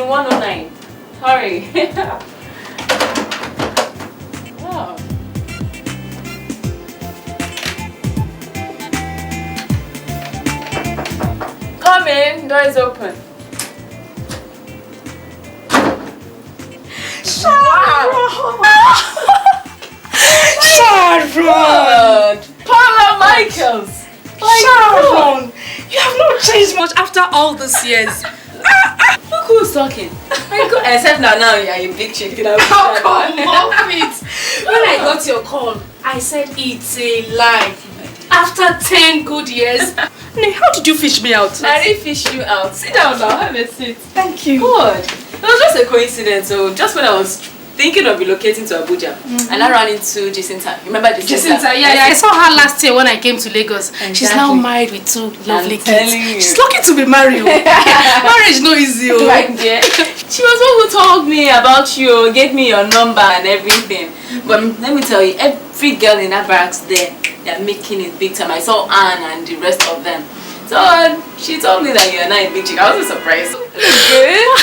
in 109. Hurry. Wow. Come in, door is open. Sharon! Sharon! Paula Michaels! Sharon! You have not changed much after all these years. Look who's talking. Except now you're a big chick. How come off it? When I got your call, I said it's a lie. After 10 good years. How did you fish me out? I didn't fish you out. Sit down now, have a seat. Thank you. Good. It was just a coincidence. So just when I was thinking of relocating to Abuja, and I ran into Jacinta. Remember Jacinta? Yeah, I saw her last year when I came to Lagos. Exactly. She's now married with 2 lovely kids. She's lucky to be married. Marriage no easy. Like, yeah. She was the one who told me about you, gave me your number and everything. But let me tell you, every girl in that barracks there, they're making it big time. I saw Anne and the rest of them. So she told me that you're not a big chick. I wasn't surprised. Good.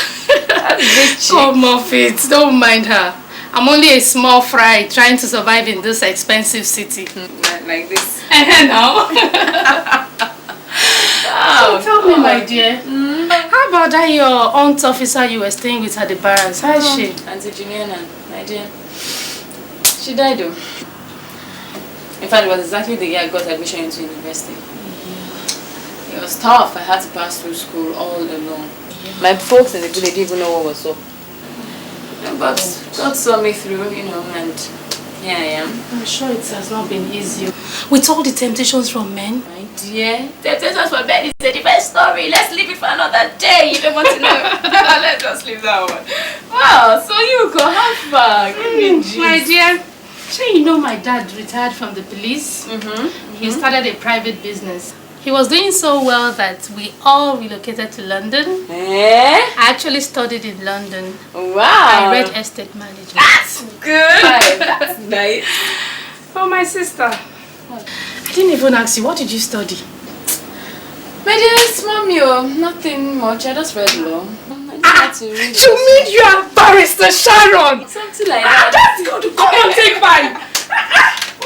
That's a big chick. Come off it. Don't mind her. I'm only a small fry trying to survive in this expensive city. Like this. Now. Wow. So tell me, my dear. How about that your aunt officer you were staying with at the barracks? How is she? Auntie Juliana, my dear. She died though. In fact, it was exactly the year I got admission into university. It was tough. I had to pass through school all alone. My folks in the village didn't even know what was up. But God saw me through, you know, and here I am. I'm sure it has not been easy. With all the temptations from men. My dear, temptations from men is a different story. Let's leave it for another day. You don't want to know. Let's just leave that one. Wow, so you go have fun. My dear, sure you know my dad retired from the police. He started a private business. He was doing so well that we all relocated to London. I actually studied in London. Wow. I read estate management. That's good. That's nice. For my sister. I didn't even ask you, what did you study? My dearest mommy, nothing much. I just read law. You mean you are barrister Sharon? Something like that. That's good. Come on, take mine.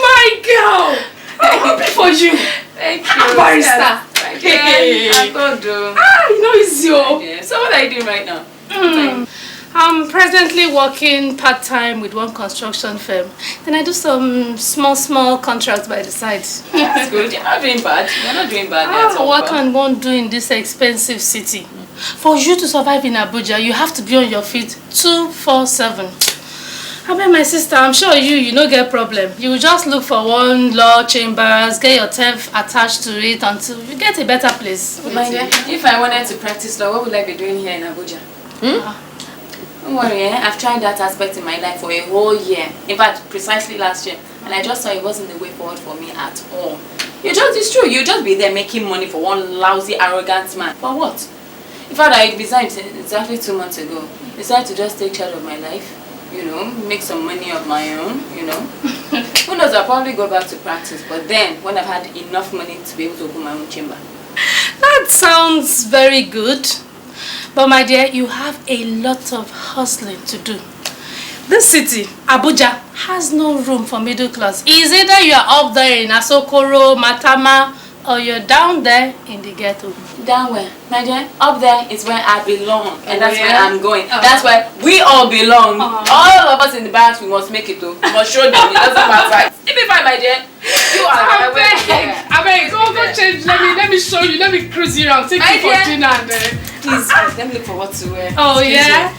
My girl. I'm happy for you. Thank you. Barrister. Hey. I don't do. You know it's your. Yeah. So what are you doing right now? I'm presently working part-time with one construction firm. Then I do some small contracts by the side. That's good. You're not doing bad. You're not doing bad. What can one do in this expensive city? For you to survive in Abuja, you have to be on your feet 24/7. I bet my sister, I'm sure you don't get problem. You will just look for one law chambers, get yourself attached to it until you get a better place. My dear, if I wanted to practice law, what would I be doing here in Abuja? Don't worry, I've tried that aspect in my life for a whole year. In fact, precisely last year. And I just saw it wasn't the way forward for me at all. It's true, you just be there making money for one lousy, arrogant man. For what? In fact, I resigned exactly 2 months ago. Decided to just take charge of my life. You know, make some money of my own, you know. Who knows, I'll probably go back to practice. But then, when I've had enough money to be able to open my own chamber. That sounds very good. But my dear, you have a lot of hustling to do. This city, Abuja, has no room for middle class. It's either you are up there in Okoro, Matama, or you're down there in the ghetto. Down where? My dear, up there is where I belong. And that's where I'm going. That's where we all belong. All of us in the barracks, we must make it too. We must show them. It doesn't matter. It'll be fine, my dear. You are I beg, go change. Let me show you. Let me cruise you around. Take you for dinner. Please, let me look for what to wear. Oh, yeah?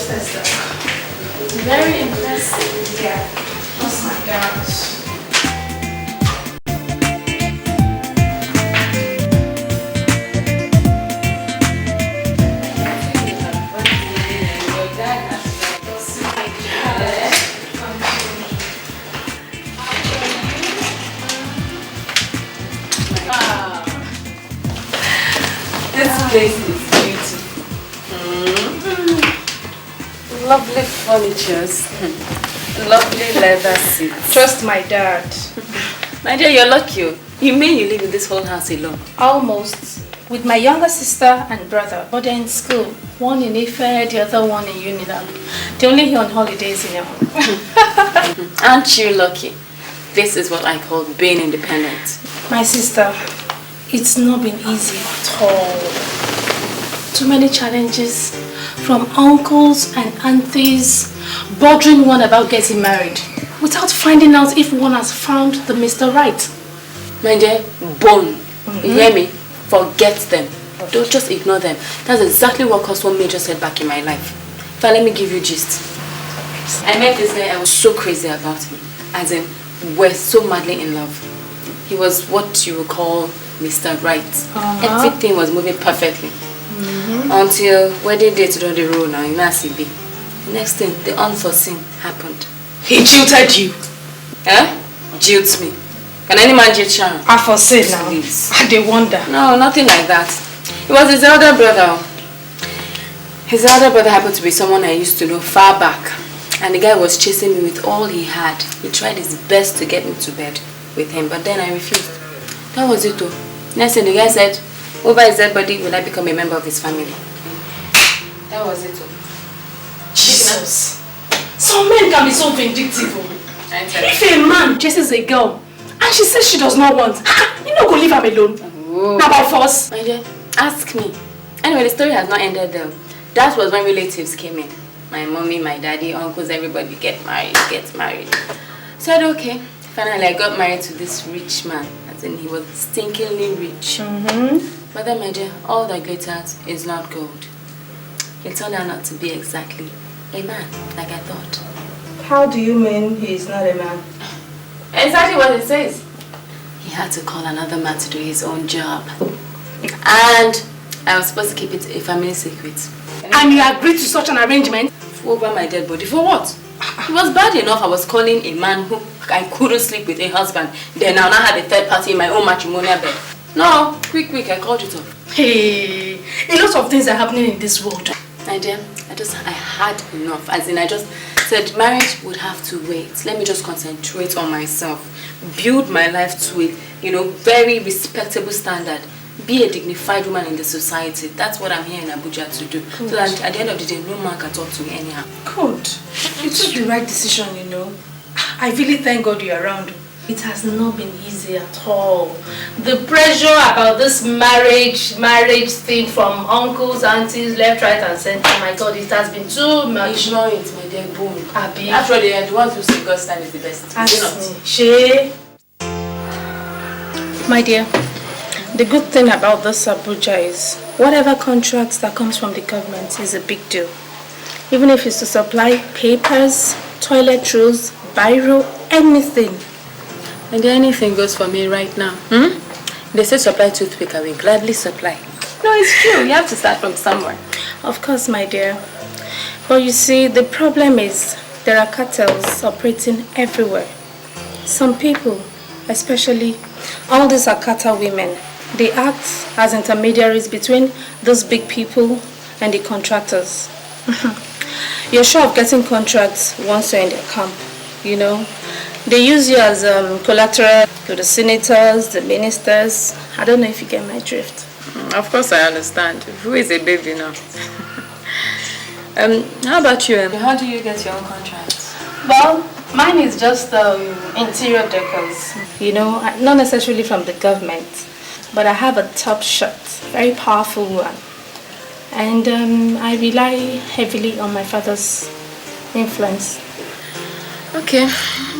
Sister. Very impressive. Yeah. Oh my gosh. This place is beautiful. Lovely furnitures. Lovely leather seats. Trust my dad. My dear, you're lucky. You mean you live in this whole house alone? Almost. With my younger sister and brother, but they're in school. One in Ife, the other one in Unilab. They're only here on holidays in Yama. Aren't you lucky? This is what I call being independent. My sister, it's not been easy at all. Too many challenges from uncles and aunties bothering one about getting married without finding out if one has found the Mr. Right. My dear, bone. You hear me? Forget them. Don't just ignore them. That's exactly what caused one major setback in my life. But let me give you gist. I met this guy, I was so crazy about him. As in, we're so madly in love. He was what you would call Mr. Right. Everything was moving perfectly. Until wedding day to the road now in Nasibi. Next thing, the unforeseen happened. He jilted you. Eh? Jilt me. Can any man jilt Sharon? I foresee now. Please. I dey wonder. No, nothing like that. It was his elder brother. His elder brother happened to be someone I used to know far back. And the guy was chasing me with all he had. He tried his best to get me to bed with him, but then I refused. That was it though. Next thing the guy said, over his dead body, will I become a member of his family? That was it though. Jesus. Some men can be so vindictive. If a man chases a girl and she says she does not want, you not go leave her alone. Now about force. My dear, ask me. Anyway, the story has not ended though. That was when relatives came in. My mommy, my daddy, uncles, everybody get married. Said okay. Finally, I got married to this rich man. As in, he was stinkingly rich. But then, my dear, all that glitters is not gold. It turned out not to be exactly a man, like I thought. How do you mean he is not a man? Exactly what it says. He had to call another man to do his own job. And I was supposed to keep it a family secret. And you agreed to such an arrangement? Over my dead body. For what? It was bad enough I was calling a man who I couldn't sleep with a husband. Then I now had a third party in my own matrimonial bed. No, quick, I called it off. Hey, a lot of things are happening in this world. My dear, I had enough. As in, I just said marriage would have to wait. Let me just concentrate on myself. Build my life to a, very respectable standard. Be a dignified woman in the society. That's what I'm here in Abuja to do. Good. So that at the end of the day, no man can talk to me anyhow. Good. You took the right decision, I really thank God you're around. It has not been easy at all. The pressure about this marriage thing from uncles, aunties, left, right, and center. My God, it has been too much. Ignore it, my dear boom. Abi. After all, the ones who say God's time is the best. She. My dear, the good thing about this Abuja is whatever contracts that comes from the government is a big deal. Even if it's to supply papers, toilet rolls, biro, anything. And anything goes for me right now. They say supply toothpick, I will gladly supply. No, it's true. You have to start from somewhere. Of course, my dear. But you see, the problem is there are cartels operating everywhere. Some people, especially all these Akata women, they act as intermediaries between those big people and the contractors. You're sure of getting contracts once you're in their camp, They use you as collateral to the senators, the ministers. I don't know if you get my drift. Of course I understand. Who is a baby now? How about you? How do you get your own contracts? Well, mine is just interior decors. Not necessarily from the government, but I have a top shot, very powerful one. And I rely heavily on my father's influence. Okay,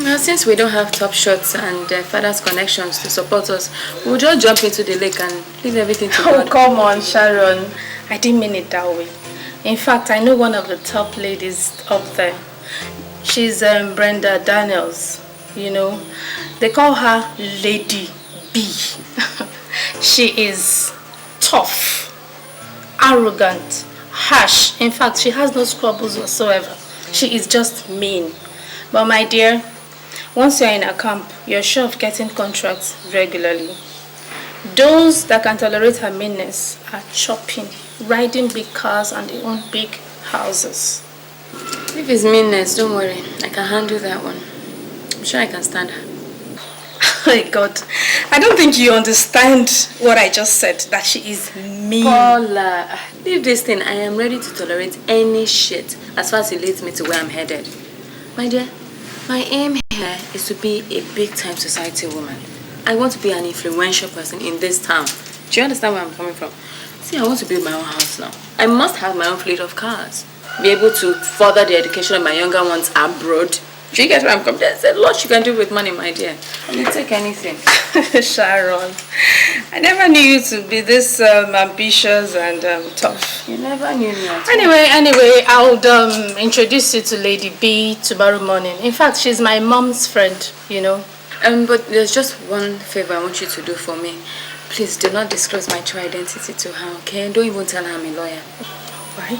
well, since we don't have top shots and father's connections to support us, we'll just jump into the lake and leave everything to God. Oh, come on, Sharon. I didn't mean it that way. In fact, I know one of the top ladies up there. She's Brenda Daniels, you know. They call her Lady B. She is tough, arrogant, harsh. In fact, she has no scruples whatsoever. She is just mean. But my dear, once you're in a camp, you're sure of getting contracts regularly. Those that can tolerate her meanness are chopping, riding big cars, and they own big houses. If it's meanness, don't worry. I can handle that one. I'm sure I can stand her. Oh my God. I don't think you understand what I just said, that she is mean. Paula, leave this thing. I am ready to tolerate any shit as far as it leads me to where I'm headed. My dear, my aim here is to be a big-time society woman. I want to be an influential person in this town. Do you understand where I'm coming from? See, I want to build my own house now. I must have my own fleet of cars. Be able to further the education of my younger ones abroad. Do you get where I'm coming? There's a lot you can do with money, my dear. You take anything. Sharon, I never knew you to be this ambitious and tough. You never knew me at all. Anyway, I would introduce you to Lady B tomorrow morning. In fact, she's my mom's friend, you know. But there's just one favor I want you to do for me. Please do not disclose my true identity to her, okay? Don't even tell her I'm a lawyer. Why?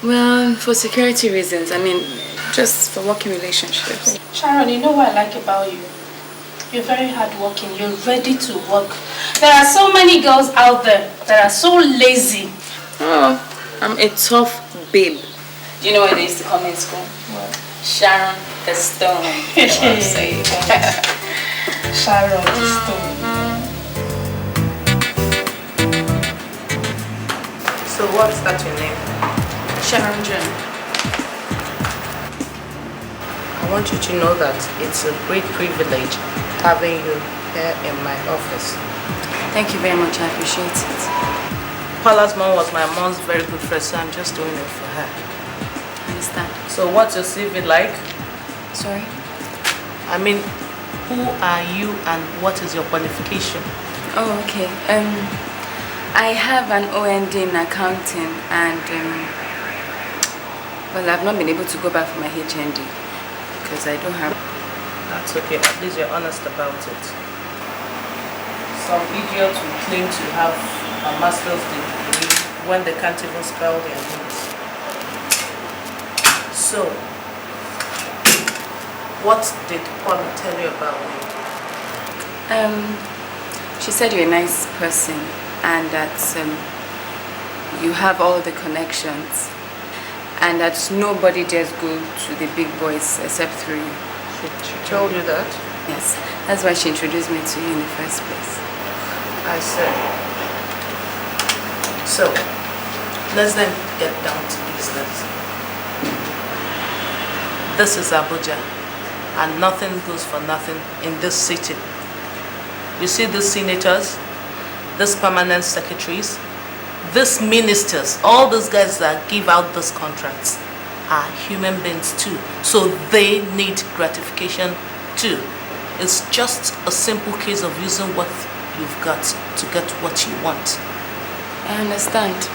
Well, for security reasons. I mean, just for working relationships. Sharon, you know what I like about you? You're very hardworking. You're ready to work. There are so many girls out there that are so lazy. Oh, I'm a tough babe. Do you know what they used to call me in school? What? Sharon the Stone. Sharon the Stone. So what's that your name? Sharon John. I want you to know that it's a great privilege having you here in my office. Thank you very much. I appreciate it. Paula's mom was my mom's very good friend, so I'm just doing it for her. I understand. So what's your CV like? Sorry? I mean, who are you and what is your qualification? Oh, okay. I have an OND in accounting and well, I've not been able to go back for my HND because I don't have. That's okay, at least you're honest about it. Some idiots will claim to have a master's degree when they can't even spell their names. So, what did Paula tell you about me? She said you're a nice person and that you have all the connections and that nobody dares go to the big boys except through you. She told you that? Yes, that's why she introduced me to you in the first place. I see. So, let's then get down to business. This is Abuja, and nothing goes for nothing in this city. You see these senators, these permanent secretaries, these ministers, all those guys that give out these contracts are human beings too. So they need gratification too. It's just a simple case of using what you've got to get what you want. I understand.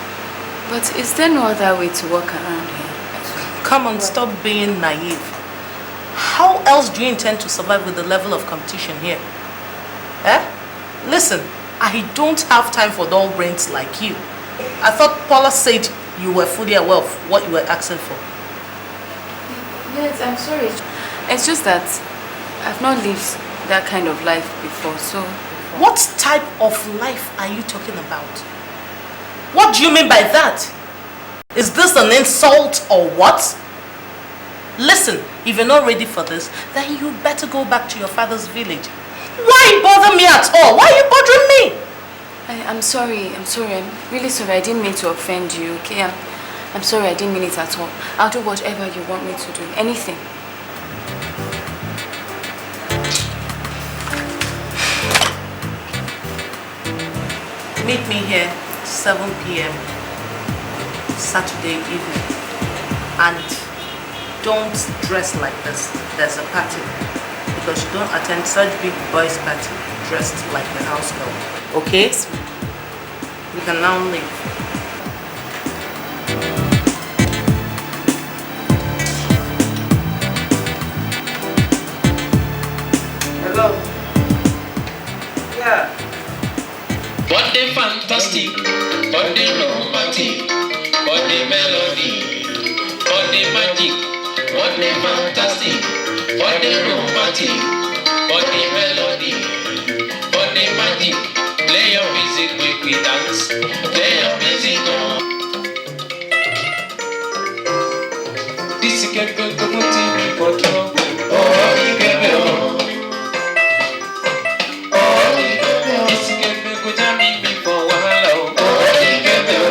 But is there no other way to work around here? Come on, stop being naive. How else do you intend to survive with the level of competition here? Listen, I don't have time for dull brains like you. I thought Paula said you were fully aware of what you were asking for. Yes, I'm sorry. It's just that I've not lived that kind of life before, so... What type of life are you talking about? What do you mean by that? Is this an insult or what? Listen, if you're not ready for this, then you better go back to your father's village. Why bother me at all? Why are you bothering me? I'm sorry. I'm really sorry. I didn't mean to offend you, okay? I'm sorry. I didn't mean it at all. I'll do whatever you want me to do. Anything. Meet me here 7 p.m. Saturday evening. And don't dress like this. There's a party. Because you don't attend such big boys' party dressed like a house girl. Okay? You can now leave. the fantastic, for the romantic, for the melody, for the magic, for the fantastic, for the romantic, for the melody, for the magic. Play your music, make we dance. Play your music on. This is get good, come on, TV for trouble. Oh, you get me on. This is get good, jam me for wahala. Oh, you get me on.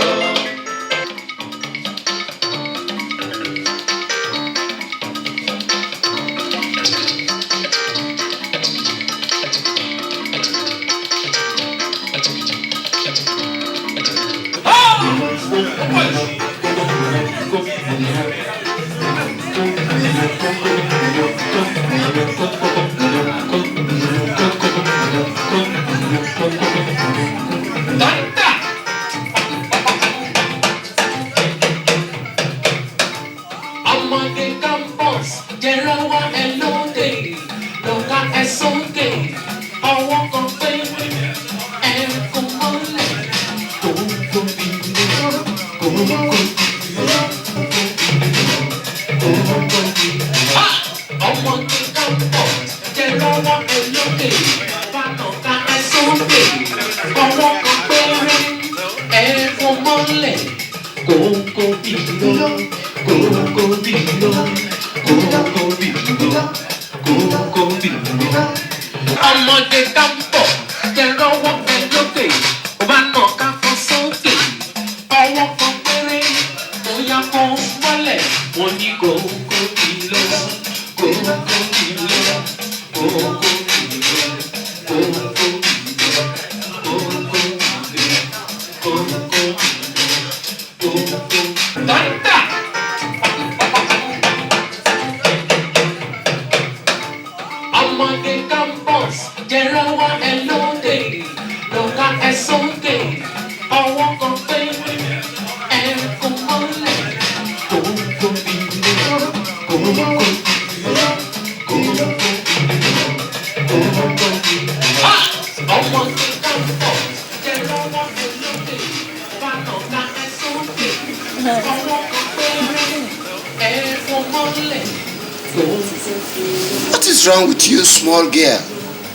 What is wrong with you, small girl?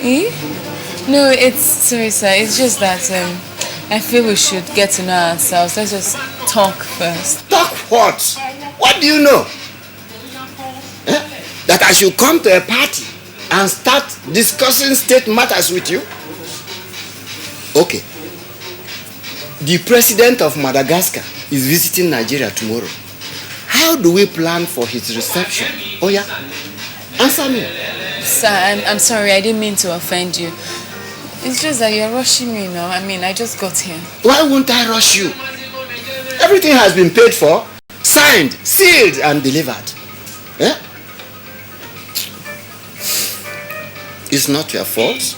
Eh? No, it's sorry, sir. It's just that I feel we should get to know ourselves. Let's just talk first. Talk what? What do you know? That I should come to a party and start discussing state matters with you? Okay. The president of Madagascar is visiting Nigeria tomorrow. How do we plan for his reception? Oh yeah? Answer me. Sir, I'm sorry. I didn't mean to offend you. It's just that you're rushing me now. I mean, I just got here. Why won't I rush you? Everything has been paid for, signed, sealed, and delivered. Eh? It's not your fault.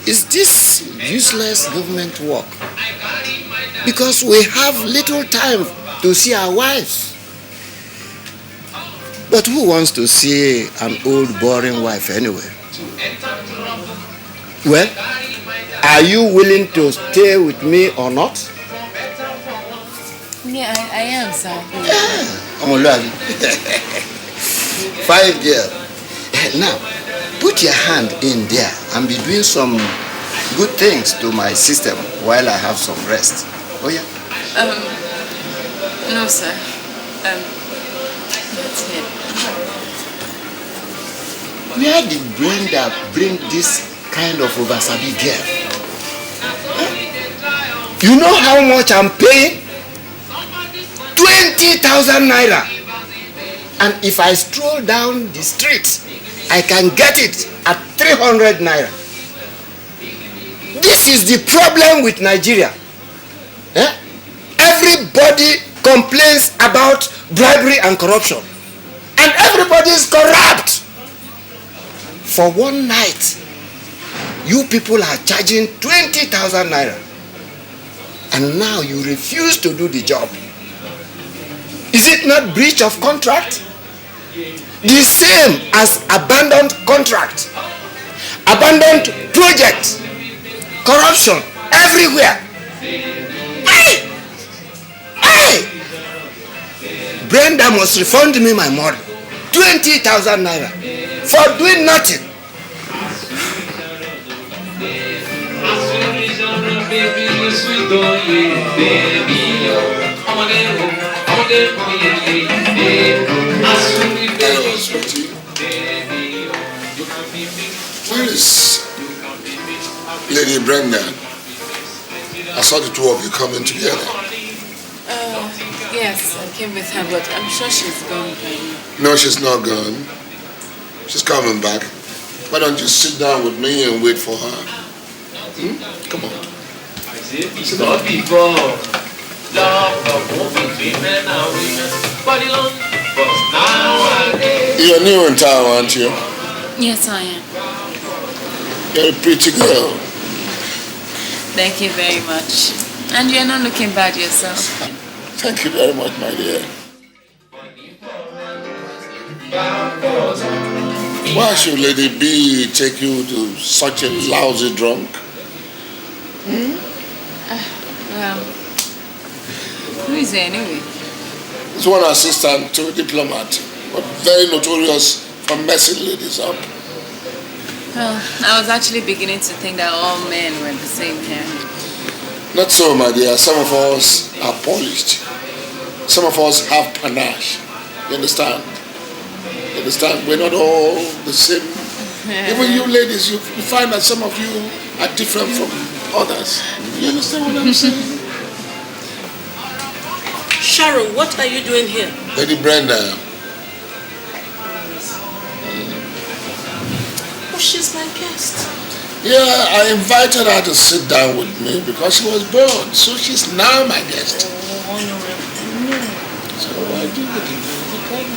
It's this useless government work. Because we have little time to see our wives. But who wants to see an old boring wife anyway? Well, are you willing to stay with me or not? Yeah, I am, sir. Yeah, Omole. Fine girl. Now, put your hand in there and be doing some good things to my system while I have some rest. Oh yeah? No, sir. That's it. Where did Brenda bring this kind of oversabi girl? Huh? You know how much I'm paying? 20,000 naira. And if I stroll down the street, I can get it at 300 naira. This is the problem with Nigeria. Eh? Everybody complains about bribery and corruption. And everybody is corrupt. For one night, you people are charging 20,000 naira. And now you refuse to do the job. Is it not breach of contract? The same as abandoned contract, abandoned project, corruption, everywhere. Hey! Hey! Brenda must refund me my money. 20,000 naira for doing nothing. Where is Lady Brenda? I saw the two of you coming together. Yes, I came with her, but I'm sure she's gone by now. No, she's not gone. She's coming back. Why don't you sit down with me and wait for her? Come on. It's not before. Love between men and women. But nowadays. You're new in town, aren't you? Yes, I am. You're a pretty girl. Thank you very much. And you're not looking bad yourself. Thank you very much, my dear. Why should Lady B take you to such a lousy drunk? Well, who is he anyway? He's one assistant to a diplomat, but very notorious for messing ladies up. Well, I was actually beginning to think that all men were the same here. Not so, my dear. Some of us are polished. Some of us have panache. You understand? You understand? We're not all the same. Even you ladies, you find that some of you are different from others. You understand what I'm saying? Sharon, what are you doing here? Lady Brenda. Oh, she's my guest. Yeah, I invited her to sit down with me because she was bored. So she's now my guest. Oh, honorable. So why do you looking for me?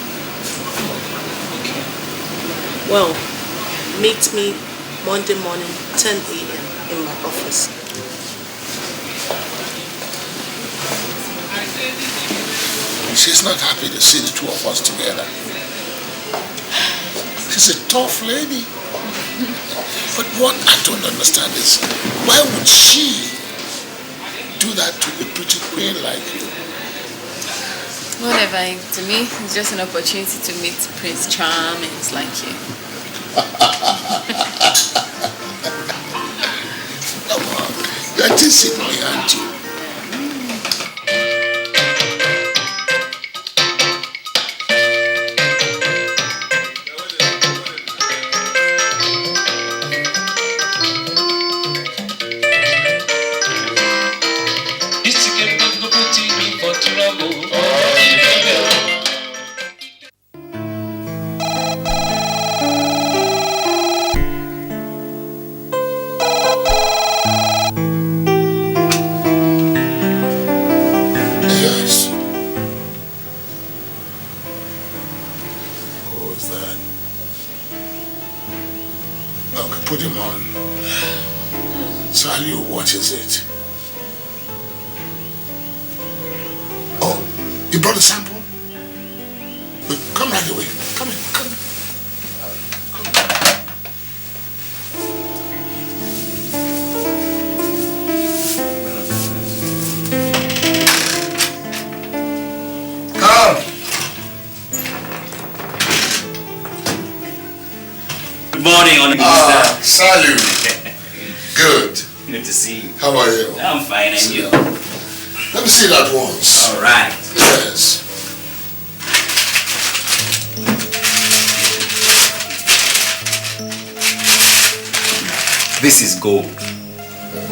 Okay. Well, meet me Monday morning, 10 a.m. in my office. She's not happy to see the two of us together. She's a tough lady. But what I don't understand is, why would she do that to a pretty queen like you? Whatever, to me, it's just an opportunity to meet Prince Charmings like you. Come on, you're teasing me, aren't you? What is it? Oh, you brought a sample? Come right away. Come in, come in. Come. Good morning, Honorable Minister. Salute. Good. Good to see you. How are you? I'm fine, and you? Let me see that once. All right. Yes. This is gold.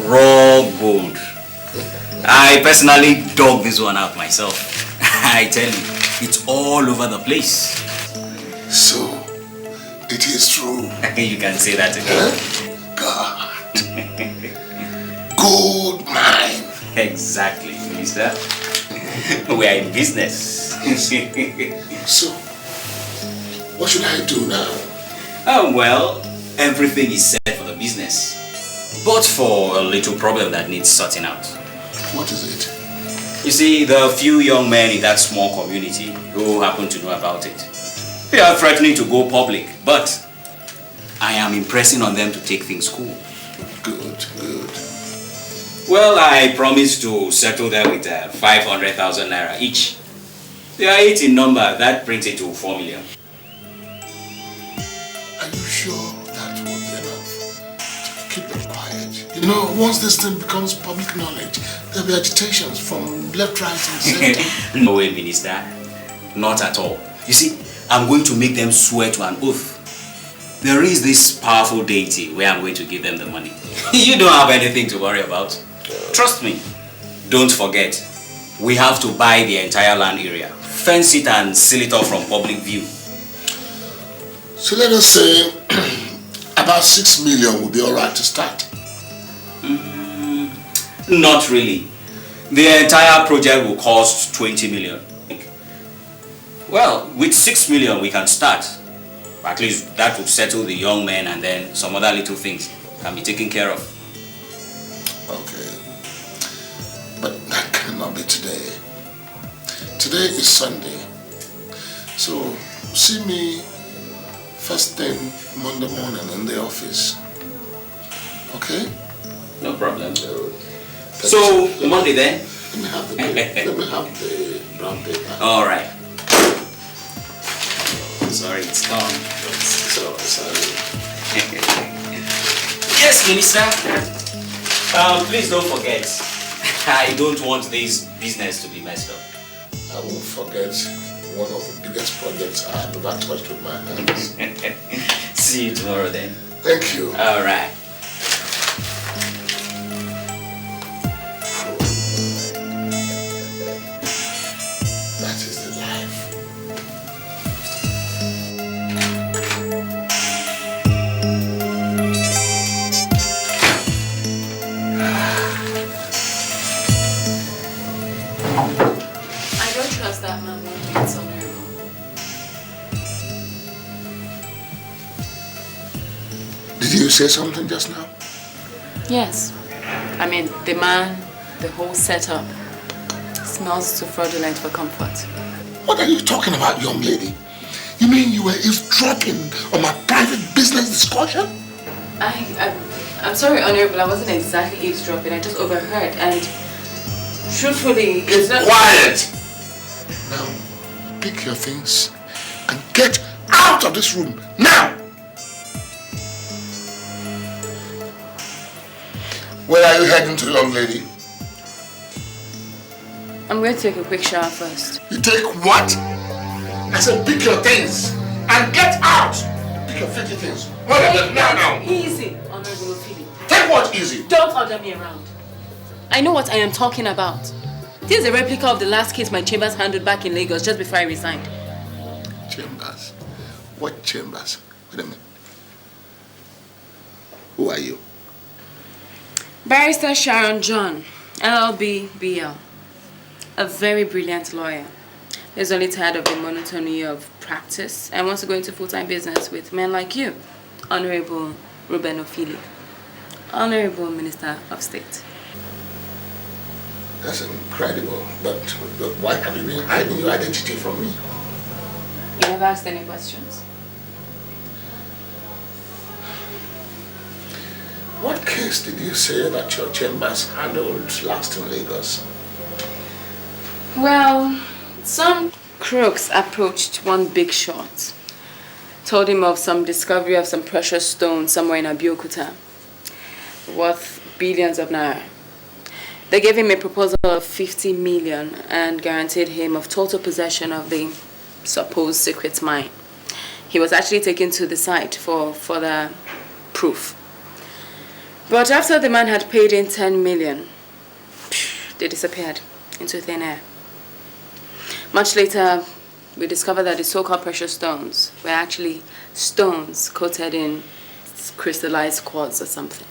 Raw gold. I personally dug this one out myself. I tell you, it's all over the place. So, it is true. You can say that again. Huh? God. Gold mine. Exactly, Minister. We are in business. So, what should I do now? Oh, well, everything is set for the business. But for a little problem that needs sorting out. What is it? You see, there are a few young men in that small community who happen to know about it. They are threatening to go public, but I am impressing on them to take things cool. Good, good. Well, I promised to settle them with 500,000 naira each. They are 8 in number. That brings it to 4 million. Are you sure that will be enough to keep them quiet? You know, once this thing becomes public knowledge, there'll be agitations from left, right, and center. No way, Minister. Not at all. You see, I'm going to make them swear to an oath. There is this powerful deity where I'm going to give them the money. You don't have anything to worry about. Trust me. Don't forget, we have to buy the entire land area, fence it and seal it off from public view. So let us say about 6 million will be alright to start. Not really. The entire project will cost 20 million. Well, with 6 million we can start. At least that would settle the young men, and then some other little things can be taken care of. Okay. But that cannot be today. Today is Sunday. So see me first thing Monday morning in the office. Okay? No problem. So Monday then? Let me have the brown paper. All right. Sorry, it's gone. Sorry. Yes, Minister. Please don't forget. I don't want this business to be messed up. I won't forget one of the biggest projects I have ever touched with my hands. See you tomorrow then. Thank you. All right. That is the life. I don't trust that man when it's honorable. Did you say something just now? Yes. I mean, the man, the whole setup smells too fraudulent for comfort. What are you talking about, young lady? You mean you were eavesdropping on my private business discussion? I'm sorry, Honorable, I wasn't exactly eavesdropping. I just overheard, and truthfully, it's not... Quiet! Now, pick your things and get out of this room, now! Where are you heading to, young lady? I'm going to take a quick shower first. You take what? I said pick your things and get out! Pick your 50 things. What are you now? Easy, Honorable Ophelia. Take what easy? Don't order me around. I know what I am talking about. This is a replica of the last case my chambers handled back in Lagos just before I resigned. Chambers? What chambers? Wait a minute. Who are you? Barrister Sharon John, LLB BL. A very brilliant lawyer. He's only tired of the monotony of practice and wants to go into full-time business with men like you, Honorable Ruben Ophelia, Honorable Minister of State. That's incredible. But why have you been hiding your identity from me? You never asked any questions? What case did you say that your chambers handled last in Lagos? Well, some crooks approached one big shot. Told him of some discovery of some precious stone somewhere in Abuja, worth billions of naira. They gave him a proposal of 50 million and guaranteed him of total possession of the supposed secret mine. He was actually taken to the site for further proof. But after the man had paid in 10 million, they disappeared into thin air. Much later, we discovered that the so-called precious stones were actually stones coated in crystallized quartz or something.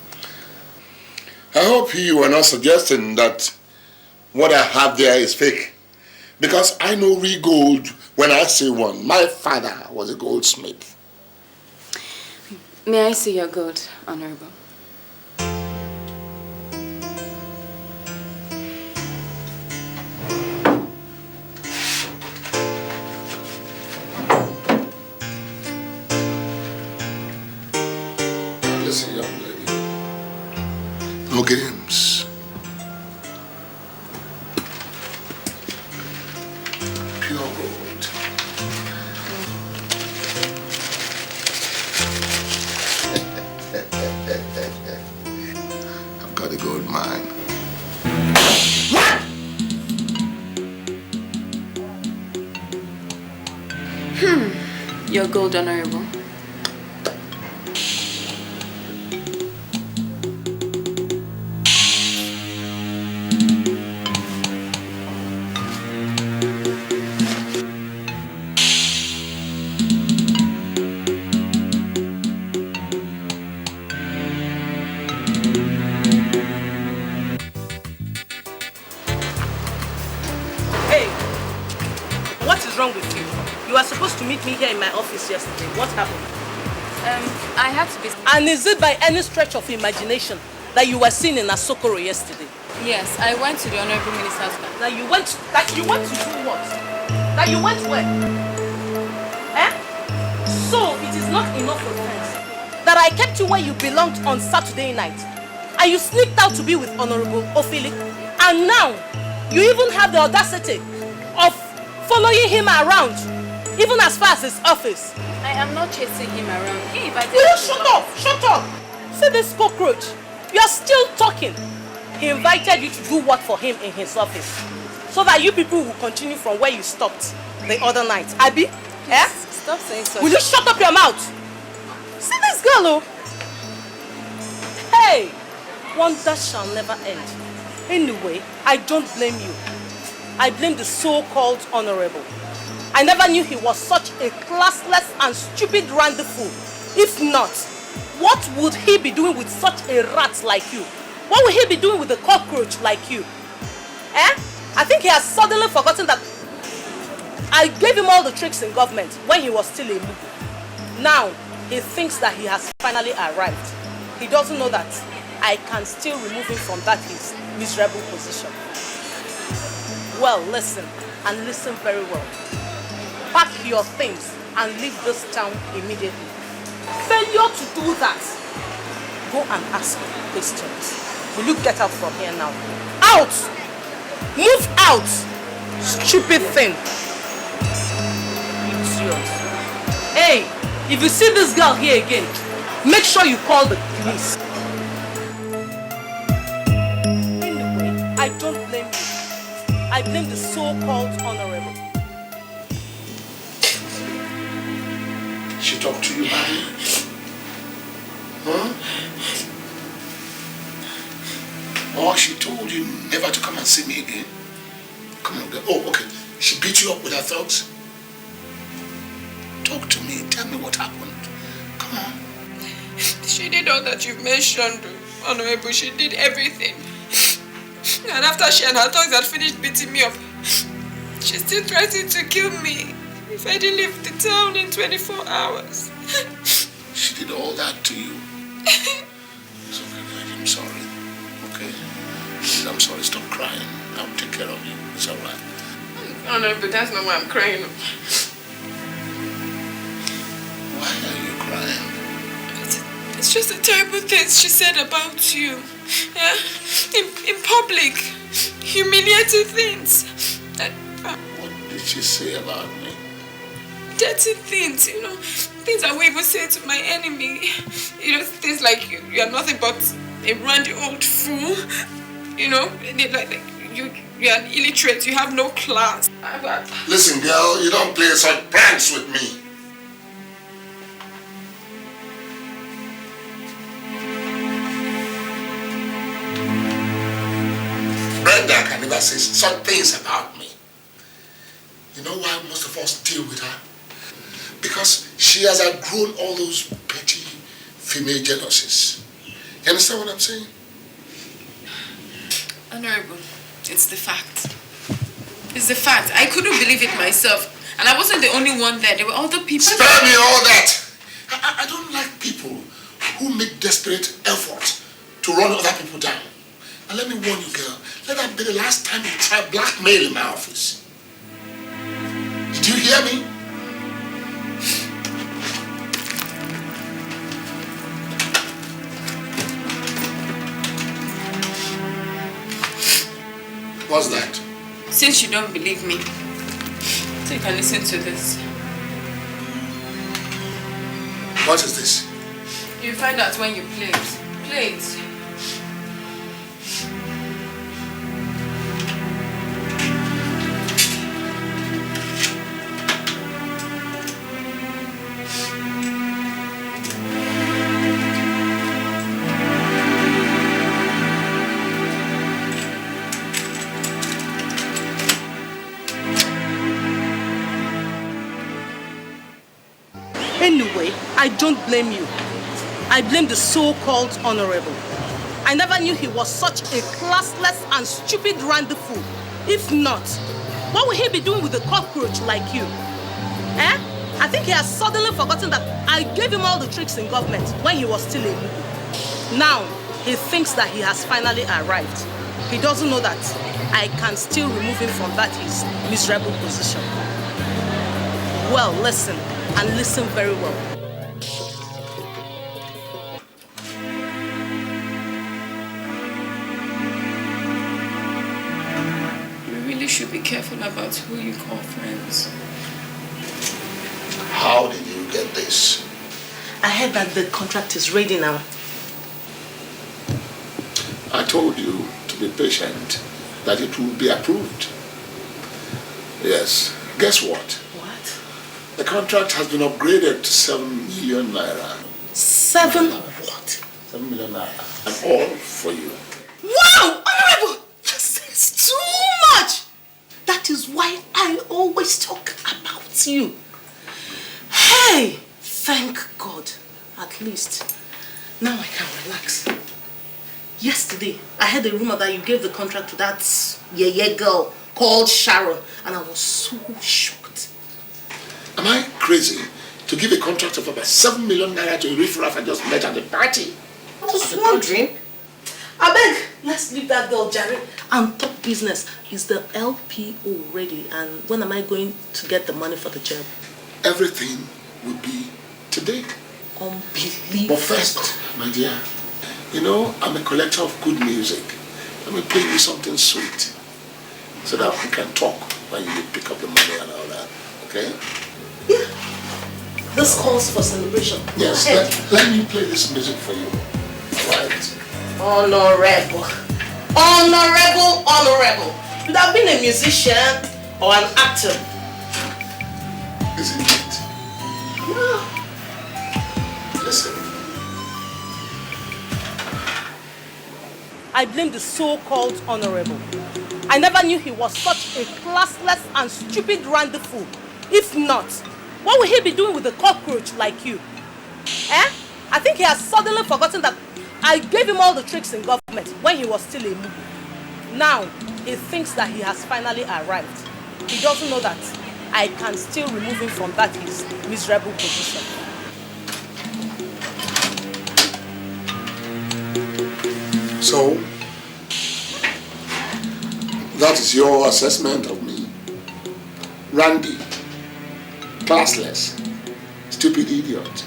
I hope you are not suggesting that what I have there is fake. Because I know real gold when I see one. My father was a goldsmith. May I see your gold, Honorable? Listen, young lady. No games. gold mine. What? Your gold, Honorable. With you. You were supposed to meet me here in my office yesterday. What happened? I had to be... And is it by any stretch of imagination that you were seen in Okoro yesterday? Yes, I went to the Honorable Minister's house. That you went to do what? That you went where? So it is not enough offense that I kept you where you belonged on Saturday night and you sneaked out to be with Honorable Ophili, and now you even have the audacity of following him around, even as far as his office. I am not chasing him around. He invited Will you me. shut up? Shut up! See this cockroach? You are still talking. He invited you to do work for him in his office, so that you people will continue from where you stopped the other night. Abi? Stop saying so. Will you shut up your mouth? See this girl, oh? Hey! Wonder shall never end. Anyway, I don't blame you. I blame the so-called honorable. I never knew he was such a classless and stupid randy fool. If not, what would he be doing with such a rat like you? What would he be doing with a cockroach like you? I think he has suddenly forgotten that I gave him all the tricks in government when he was still a noob. Now, he thinks that he has finally arrived. He doesn't know that I can still remove him from that his miserable position. Well, listen, and listen very well. Pack your things and leave this town immediately. Failure to do that, go and ask questions. Will you get out from here now? Out! Move out! Stupid thing. Idiot. Hey, if you see this girl here again, make sure you call the police. Anyway, I don't blame you. I blame the so-called honorable. She talked to you, Maddie? Huh? Or she told you never to come and see me again? Come on, girl. Oh, okay. She beat you up with her thugs? Talk to me. Tell me what happened. Come on. She did all that you've mentioned, Honorable. She did everything. And after she and her thugs had finished beating me up, she still threatened to kill me if I didn't leave the town in 24 hours. She did all that to you? It's okay, I'm sorry. Okay? I'm sorry. Stop crying. I'll take care of you. It's all right. Oh no, but that's not why I'm crying. Why are you crying? It's just the terrible things she said about you. Yeah? In public. Humiliating things. What did she say about me? Dirty things, you know. Things I will even say to my enemy. You know, things like you are nothing but a randy old fool. You know, like you're an illiterate, you have no class. Listen, girl, you don't play such pranks with me. Brenda can never say such things about me. You know why most of us deal with her? Because she has outgrown all those petty female jealousies. You understand what I'm saying? Honorable, it's the fact. It's the fact. I couldn't believe it myself. And I wasn't the only one there. There were other people. Spare me all that. I don't like people who make desperate effort to run other people down. And let me warn you, girl, let that be the last time you try blackmail in my office. Did you hear me? What's that? Since you don't believe me, so you can listen to this. What is this? You find out when you play it. Play it. I don't blame you. I blame the so-called honorable. I never knew he was such a classless and stupid randy fool. If not, what would he be doing with a cockroach like you? Eh? I think he has suddenly forgotten that I gave him all the tricks in government when he was still a baby. Now, he thinks that he has finally arrived. He doesn't know that I can still remove him from that his miserable position. Well, listen, and listen very well. You should be careful about who you call friends. How did you get this? I heard that the contract is ready now. I told you to be patient, that it will be approved. Yes. Guess what? What? The contract has been upgraded to 7 million naira. 7 what? 7 million naira. And all for you. Wow! Honorable! This is too much! That is why I always talk about you. Hey! Thank God. At least. Now I can relax. Yesterday, I heard a rumor that you gave the contract to that girl called Sharon. And I was so shocked. Am I crazy to give a contract of about 7 million naira to a riffraff I just met at the party? I was wondering. I beg, let's leave that girl, Jerry, and talk business. Is the LPO ready? And when am I going to get the money for the job? Everything will be today. Unbelievable. But first, my dear, you know, I'm a collector of good music. Let me play you something sweet so that we can talk when you pick up the money and all that. Okay? Yeah. This calls for celebration. Yes, let me play this music for you. All right. Honorable. Honorable, honorable. You'd have been a musician or an actor. Isn't it? Yeah. Listen. I blame the so-called honorable. I never knew he was such a classless and stupid randy fool. If not, what would he be doing with a cockroach like you? Eh? I think he has suddenly forgotten that I gave him all the tricks in government when he was still a newbie. Now, he thinks that he has finally arrived. He doesn't know that I can still remove him from that his miserable position. So, that is your assessment of me. Randy, classless, stupid idiot.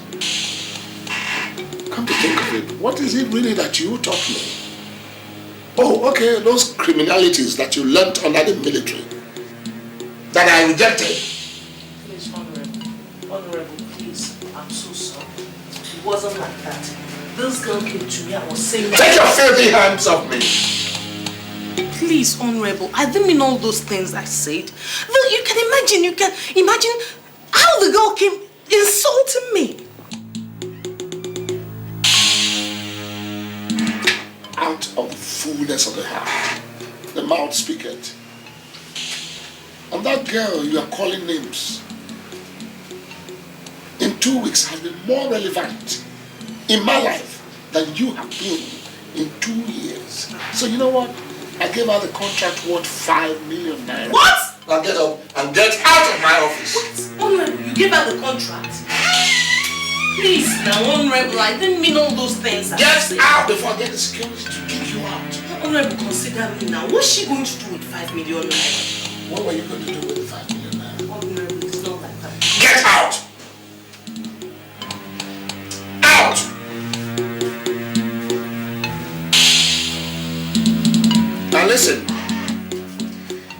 Come to think of it, what is it really that you taught me? Oh, okay, those criminalities that you learnt under the military that I rejected. Please, Honorable, please, I'm so sorry. It wasn't like that. This girl came to me and was saying that... Take your filthy hands off me! Please, Honorable, I didn't mean all those things I said. Well, you can imagine how the girl came insulting me. Out of the fullness of the heart, the mouth speaketh. And that girl you are calling names, in 2 weeks has been more relevant in my life than you have been in 2 years. So you know what? I gave her the contract worth 5 million naira. What? Now get up and get out of my office. What? Honorable, you gave her the contract? Please, now, Honorable, I didn't mean all those things. Get out before I get the security to kick you out. Honorable, consider me now. What's she going to do with 5 million naira? What were you going to do with the 5 million naira? Honorable, it's not like that. Get out! Out! Now listen,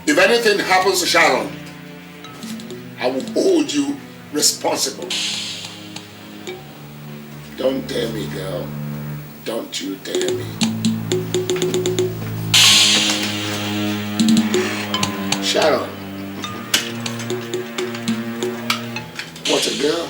if anything happens to Sharon, I will hold you responsible. Don't dare me, girl. Don't you dare me. Sharon. What a girl.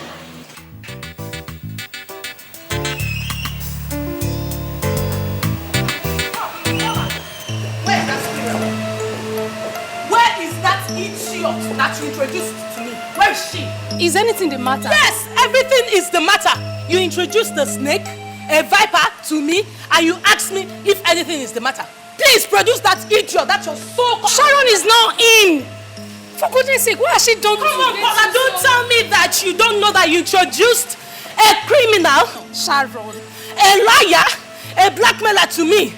Where is that idiot that you introduced to me? Where is she? Is anything the matter? Yes, everything is the matter? You introduced the snake, a viper, to me, and you asked me if anything is the matter. Please produce that idiot that you're so... Sharon is not in. For goodness sake, what has she done? Come on, Paula, don't tell me that you don't know that you introduced a criminal, Sharon, a liar, a blackmailer to me.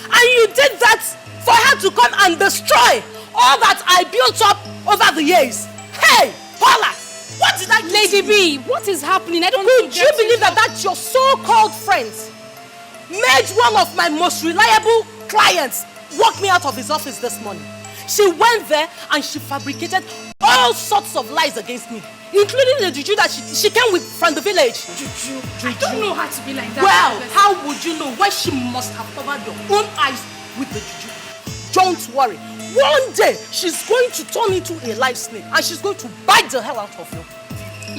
And you did that for her to come and destroy all that I built up over the years. Hey, Paula, what did I do? Lady B, what is happening? I don't know. Would you believe that your so-called friends made one of my most reliable clients walk me out of his office this morning? She went there and she fabricated all sorts of lies against me, including the juju that she came with from the village. Juju. I don't know how to be like that. Well, how would you know when she must have covered your own eyes with the juju? Don't worry. One day, she's going to turn into a live snake and she's going to bite the hell out of you.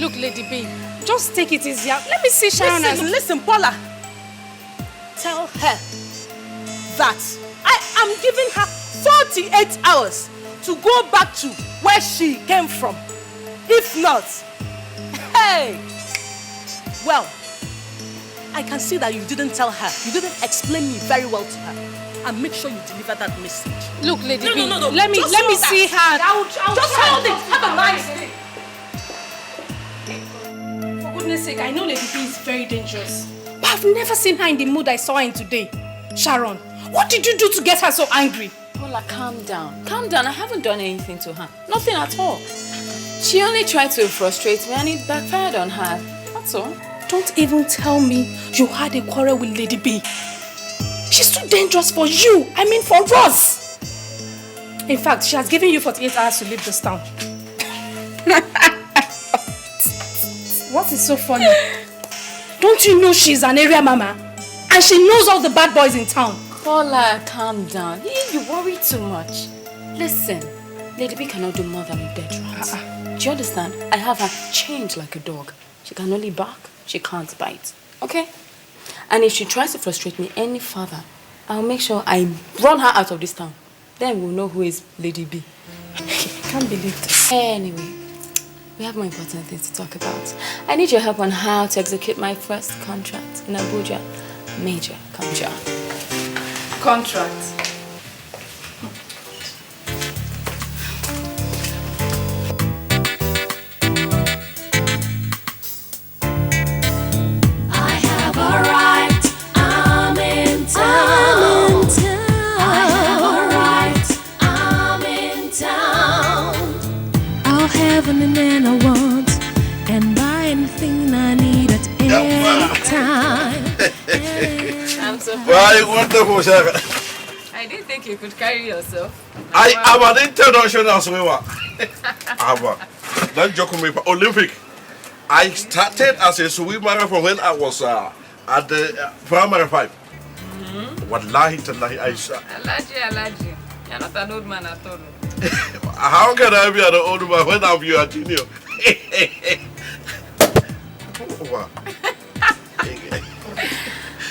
Look, Lady B, just take it easy. Let me see Sharon. Listen, Paula. Tell her that I am giving her 48 hours to go back to where she came from. If not, hey, well, I can see that you didn't tell her. You didn't explain me very well to her. And make sure you deliver that message. Look, Lady B, no. Let me see her. Just hold it. Have a nice day. For goodness sake, I know Lady B is very dangerous. But I've never seen her in the mood I saw her in today. Sharon, what did you do to get her so angry? Paula, calm down. Calm down. I haven't done anything to her. Nothing at all. She only tried to frustrate me and it backfired on her. That's all. Don't even tell me you had a quarrel with Lady B. She's too dangerous for you. I mean for us. In fact, she has given you 48 hours to leave this town. What is so funny? Don't you know she's an area mama? And she knows all the bad boys in town. Paula, calm down. You worry too much. Listen, Lady B cannot do more than a dead rat. Do you understand? I have her chained like a dog. She can only bark. She can't bite. Okay? And if she tries to frustrate me any further, I'll make sure I run her out of this town. Then we'll know who is Lady B. I can't believe this. Anyway, we have more important things to talk about. I need your help on how to execute my first contract in Abuja. Major contract. Contract. Any man I want and buy anything I need at any time. I'm so Why wonderful, Sharon. I didn't think you could carry yourself. I am an international swimmer. Don't joke with me. Olympic. I started as a swimmer from when I was at the primary 5. Wallahi tallahi, Alaji. You're not an old man at all. How can I be an old man when I'm your junior?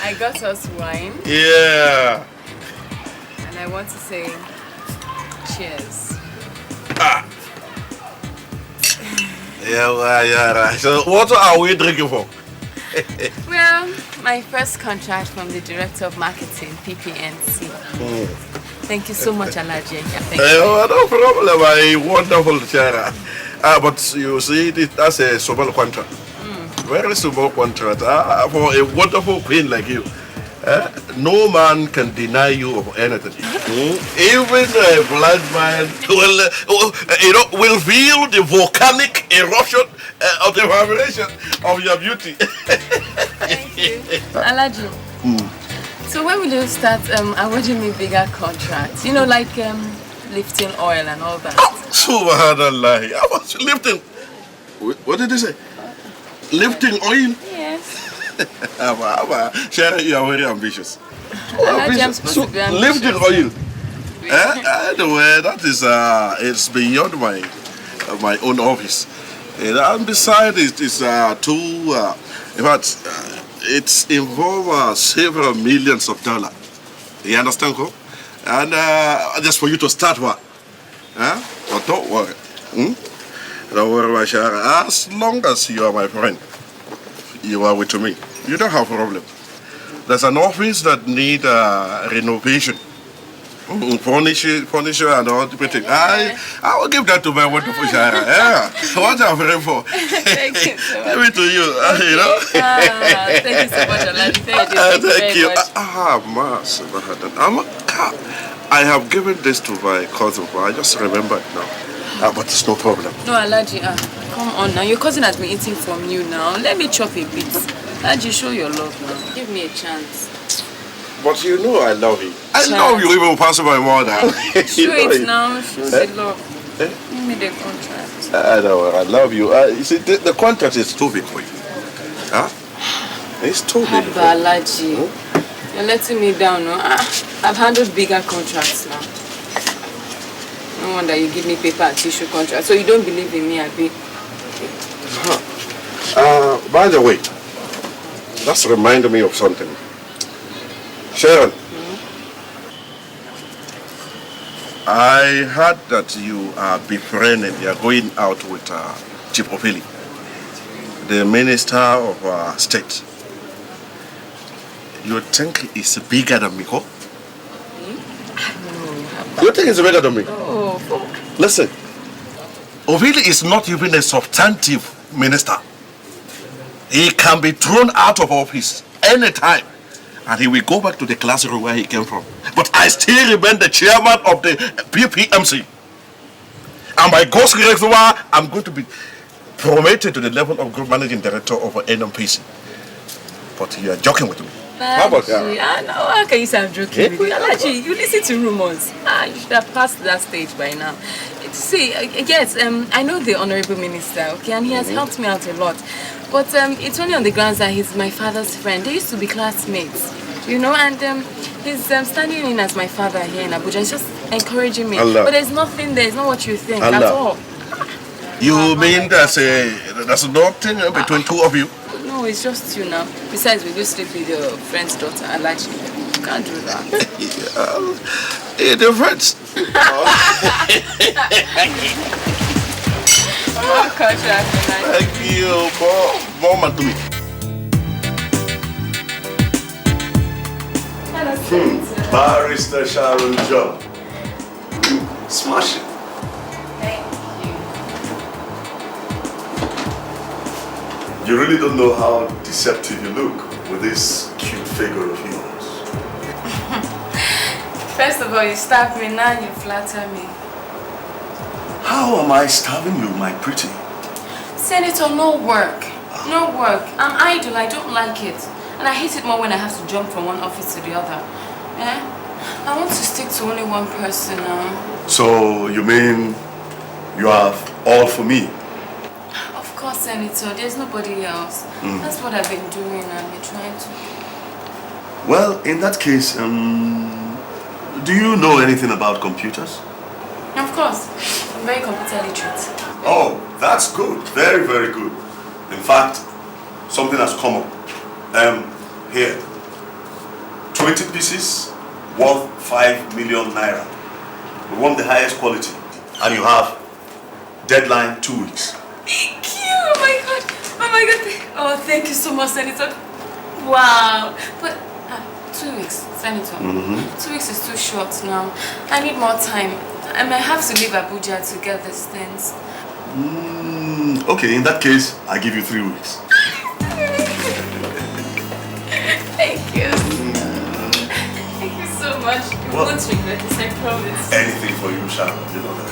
I got us wine. Yeah. And I want to say cheers. Yeah, right. So what are we drinking for? Well, my first contract from the Director of Marketing, PPNC. Thank you so much, Alaji. Thank you. No problem, my wonderful Sharon. But you see, that's a small contract. Very small contract for a wonderful queen like you. No man can deny you of anything. Even a blind man will feel the volcanic eruption of the vibration of your beauty. Thank you. Alaji. So when will you start awarding me bigger contracts? You know, like lifting oil and all that. Subhanallah. I was lifting. What did you say? Lifting oil? Yes. Sharon, you are very ambitious. Alaji, I'm supposed to be ambitious. Lifting oil. Anyway, that is it's beyond my own office. And besides, it is in fact, it's involved several millions of dollars. You understand, Ko? And just for you to start work. But don't worry. Don't worry, my Sharon. As long as you are my friend, you are with me. You don't have a problem. There's an office that need renovation. Furniture and all the things. I will give that to my wonderful Shara. Yeah. What I'm very for. Thank you so much. Give it to you. You know. Thank you so much, Oladi. Thank you. I have given this to my cousin, but I just remembered now. But it's no problem. No, Alaji, come on now. Your cousin has been eating from you now. Let me chop a bit. Alaji, show your love now. Give me a chance. But you know I love you. I love you even past my mother. Show it now. Show the love. Give me the contract. I know, I love you. You see, the contract is too big for you. Huh? It's too big for you. Alaji, you're letting me down, no? I've handled bigger contracts now. No wonder you give me paper and tissue contract. So you don't believe in me, Abi? By the way, that's reminded me of something. Sharon, I heard that you are befriending, you are going out with Chief Opili, the Minister of State. You think it's bigger than me, huh? You think it's bigger than me? Oh. Listen, Opili is not even a substantive minister. He can be thrown out of office anytime. And he will go back to the classroom where he came from. But I still remain the chairman of the PPMC. And by God's grace, I'm going to be promoted to the level of group managing director of NMPC. But you are joking with me. How about that? How can you say I'm joking with you? Alaji, you listen to rumors. You should have passed that stage by now. See, yes, I know the Honorable Minister, okay, and he has helped me out a lot. But it's only on the grounds that he's my father's friend. They used to be classmates, you know, and he's standing in as my father here in Abuja. He's just encouraging me. Allah. But there's nothing there. It's not what you think at all. You mean there's nothing between two of you? No, it's just you now. Besides, we used to sleep with your friend's daughter, Alaji. You can't do that. They're friends. Thank you, Mom and me. Barrister Sharon Stone. Smash it. Thank you. You really don't know how deceptive you look with this cute figure of yours. First of all, you stab me, now you flatter me. How am I starving you, my pretty? Senator, no work. No work. I'm idle, I don't like it. And I hate it more when I have to jump from one office to the other. Yeah? I want to stick to only one person now. So, you mean you are all for me? Of course, Senator. There's nobody else. That's what I've been doing and I've been trying to. Well, in that case, do you know anything about computers? Of course. I'm very computer literate. Oh, that's good. Very, very good. In fact, something has come up. Here. 20 pieces worth 5 million naira. We want the highest quality. And you have deadline 2 weeks. Thank you! Oh my god! Oh my god! Oh, thank you so much, Senator. Wow! But 2 weeks, Senator. 2 weeks is too short now. I need more time. I might have to leave Abuja to get these things. Okay, in that case, I give you 3 weeks. Thank you. Thank you so much. You won't regret this, I promise. Anything for you, Sharon. You know that.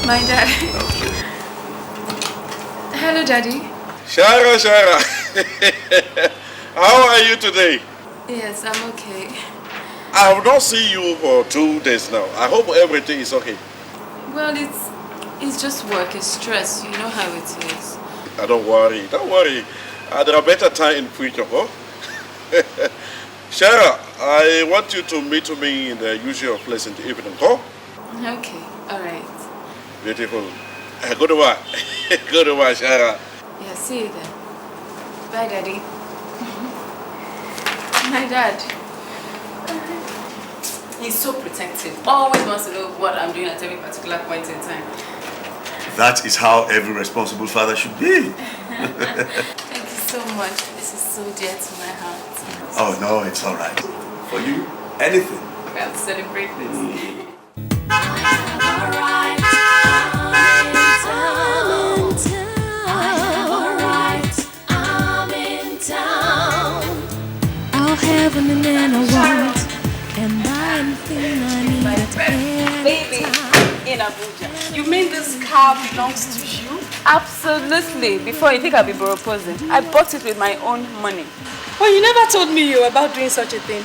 My dad. Okay. Hello, Daddy. Shara. How are you today? Yes, I'm okay. I have not seen you for 2 days now. I hope everything is okay. Well, it's just work, it's stress. You know how it is. Don't worry. There are better time in future, huh? Shara, I want you to meet me in the usual place in the evening, huh? Okay, alright. Beautiful. Good one. Good one, Shara. Yeah, see you then. Bye, Daddy. My dad. He's so protective. Always wants to know what I'm doing at every particular point in time. that is how every responsible father should be. Thank you so much. This is so dear to my heart. Oh no, it's all right. For you, anything. We'll celebrate this. I'll have anything I want and buy anything I need at any Baby, time. in Abuja. You mean this car belongs to you? Absolutely. Before you think I'll be proposing, I bought it with my own money. Well, you never told me you were about doing such a thing.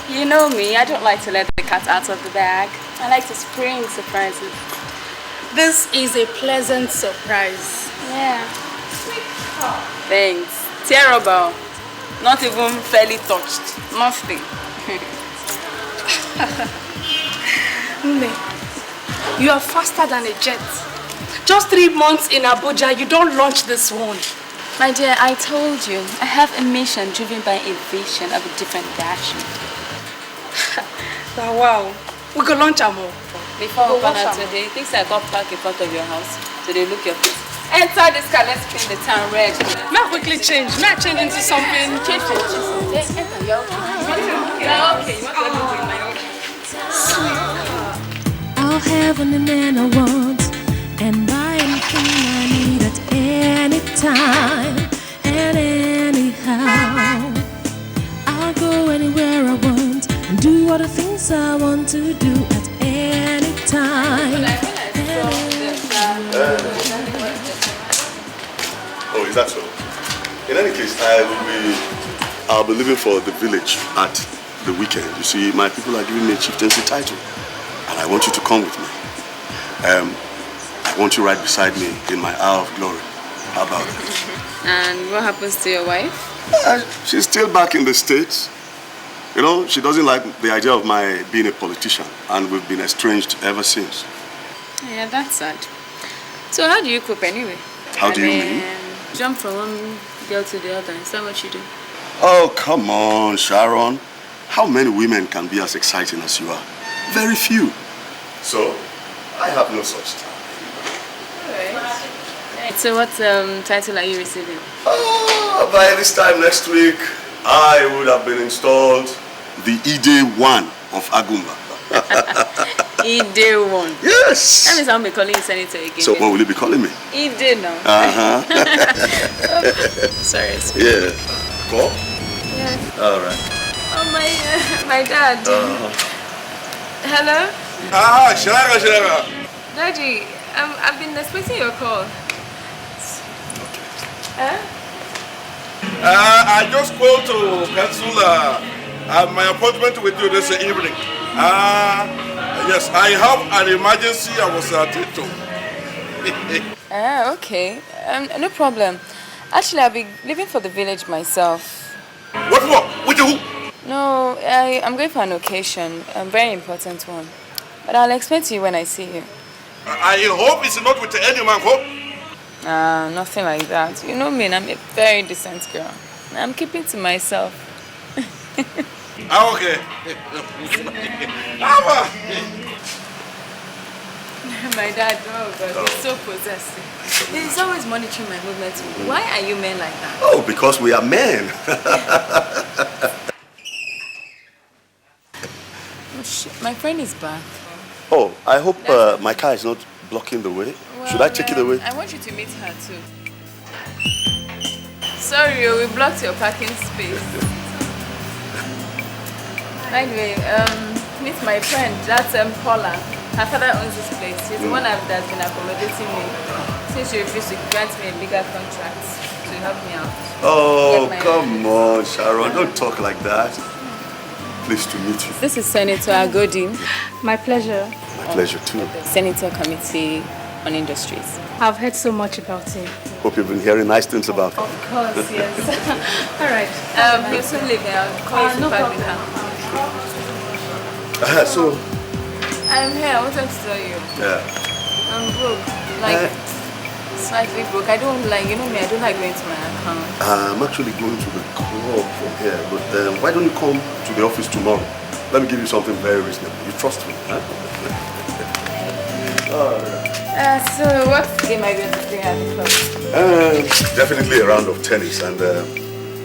You know me, I don't like to let the cat out of the bag. I like to spring surprises. This is a pleasant surprise. Yeah. Thanks. Terrible. Not even fairly touched. Nothing. Nne, you are faster than a jet. Just 3 months in Abuja, you don't launch this one. My dear, I told you, I have a mission driven by a vision of a different direction. Now, wow. We could launch a more. Before we come out today, things I got parked in front of your house, so they look your face. Enter this car, let's paint the town red. May I quickly change? May I change into something? Change. Enter, you're okay. You're okay. You want to let me do my own? I'll have anything I want and buy anything I need at any time and anyhow. I'll go anywhere I want and do all the things I want to do at any time. Oh, is that so? In any case, I'll be leaving for the village at the weekend. You see, my people are giving me a chieftaincy title, and I want you to come with me. I want you right beside me in my hour of glory. How about that? And what happens to your wife? She's still back in the States. You know, she doesn't like the idea of my being a politician, and we've been estranged ever since. Yeah, that's sad. So how do you cope anyway? How do you mean? Jump from one girl to the other. Is that what you do? Oh, come on, Sharon. How many women can be as exciting as you are? Very few. So, I have no such time. Alright. So what title are you receiving? Oh, by this time next week, I would have been installed the Ide 1 of Agumba. Ide 1? Yes! That means I'll be calling you Senator again. So what will you be calling me? Ide now. Sorry. Yeah. Call? Yeah. All right. Oh, my dad. Hello? Shara. Daddy, I've been expecting your call. I just called to cancel my appointment with you this evening. Yes, I have an emergency I was attending to. Okay. No problem. Actually, I'll be leaving for the village myself. What? With who? No, I'm going for an occasion, a very important one. But I'll explain to you when I see you. I hope it's not with any man, hope? Nothing like that. You know me, and I'm a very decent girl. I'm keeping to myself. Okay. My dad, oh God, he's so possessive. He's always monitoring my movements. Why are you men like that? Oh, because we are men. Oh, shit. My friend is back. Oh, I hope my car is not blocking the way. Well, Should I take it away? I want you to meet her too. Sorry, we blocked your parking space. By the way, meet my friend. That's Paula. Her father owns this place. She's the one that's been accommodating me since she refused to grant me a bigger contract to help me out. Oh, come on, Sharon. Don't talk like that. Pleased to meet you. This is Senator Agodi. My pleasure. My pleasure too. Senator Committee on Industries. I've heard so much about him. Hope you've been hearing nice things about him. Of course, yes. All right. He'll soon leave me. I'll call you to park with her. So, I'm here. I wanted to tell you. yeah. I'm broke. Like, slightly broke. I don't like, you know me, I don't like going to my account. I'm actually going to the club from here, but why don't you come to the office tomorrow? Let me give you something very reasonable. You trust me, huh? All right. So what game are you going to play at the club? Definitely a round of tennis, and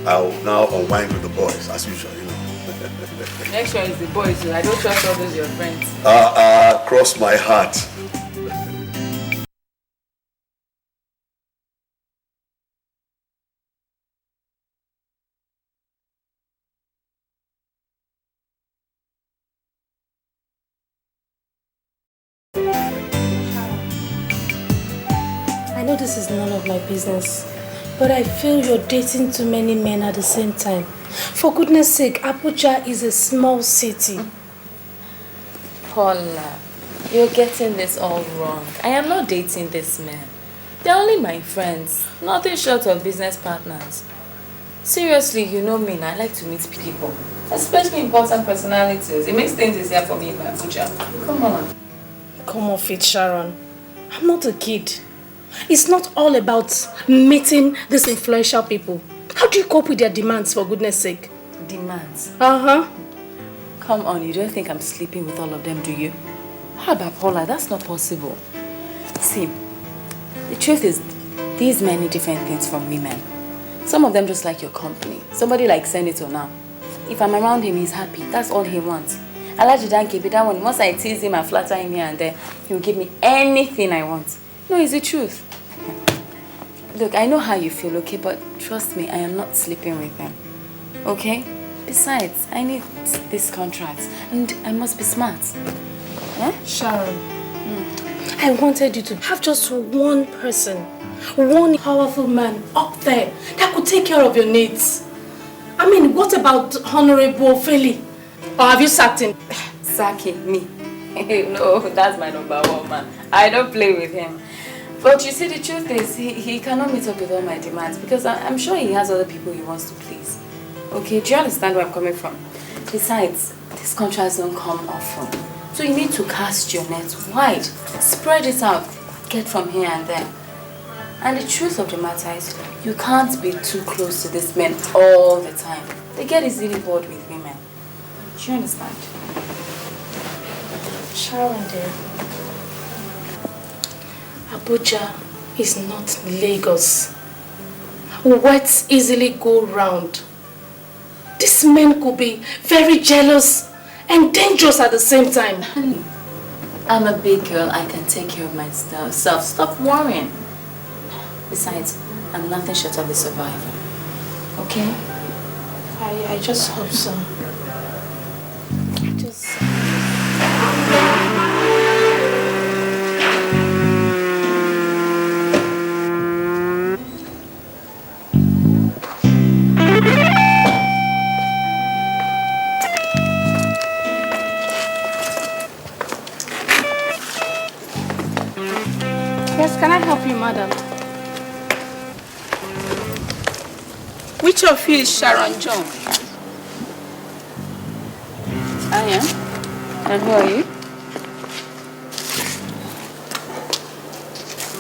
I'll now unwind with the boys, as usual, you know. Make sure it's the boys, I don't trust all those your friends. Cross my heart. I know this is none of my business, but I feel you're dating too many men at the same time. For goodness sake, Abuja is a small city. Paula, you're getting this all wrong. I am not dating this man. They're only my friends, nothing short of business partners. Seriously, you know me, and I like to meet people, especially important personalities. It makes things easier for me in Abuja. Come on. Come off it, Sharon. I'm not a kid. It's not all about meeting these influential people. How do you cope with their demands, for goodness sake? Demands? Uh-huh. Come on, you don't think I'm sleeping with all of them, do you? How about Paula? That's not possible. See, the truth is, these men need different things from women. Some of them just like your company. Somebody like Senator now. If I'm around him, he's happy. That's all he wants. I like to give it that one. Once I tease him and flatter him here and there, he'll give me anything I want. No, it's the truth. Look, I know how you feel, okay? But trust me, I am not sleeping with them. Okay? Besides, I need this contract. And I must be smart. Eh? Sharon, I wanted you to have just one person, one powerful man up there that could take care of your needs. I mean, what about Honorable Feli? Or have you sacked him? Sacking me? No, that's my number one man. I don't play with him. But you see, the truth is, he cannot meet up with all my demands because I'm sure he has other people he wants to please. Okay, do you understand where I'm coming from? Besides, these contracts don't come often. So you need to cast your net wide, spread it out, get from here and there. And the truth of the matter is, you can't be too close to these men all the time. They get easily bored with women. Do you understand? Sharon, dear. Abuja is not Lagos. Words easily go round. These men could be very jealous and dangerous at the same time. Honey, I'm a big girl. I can take care of myself. Stop worrying. Besides, I'm nothing short of a survivor. Okay? I just hope so. Yes, can I help you, madam? Which of you is Sharon John? I am. And who are you?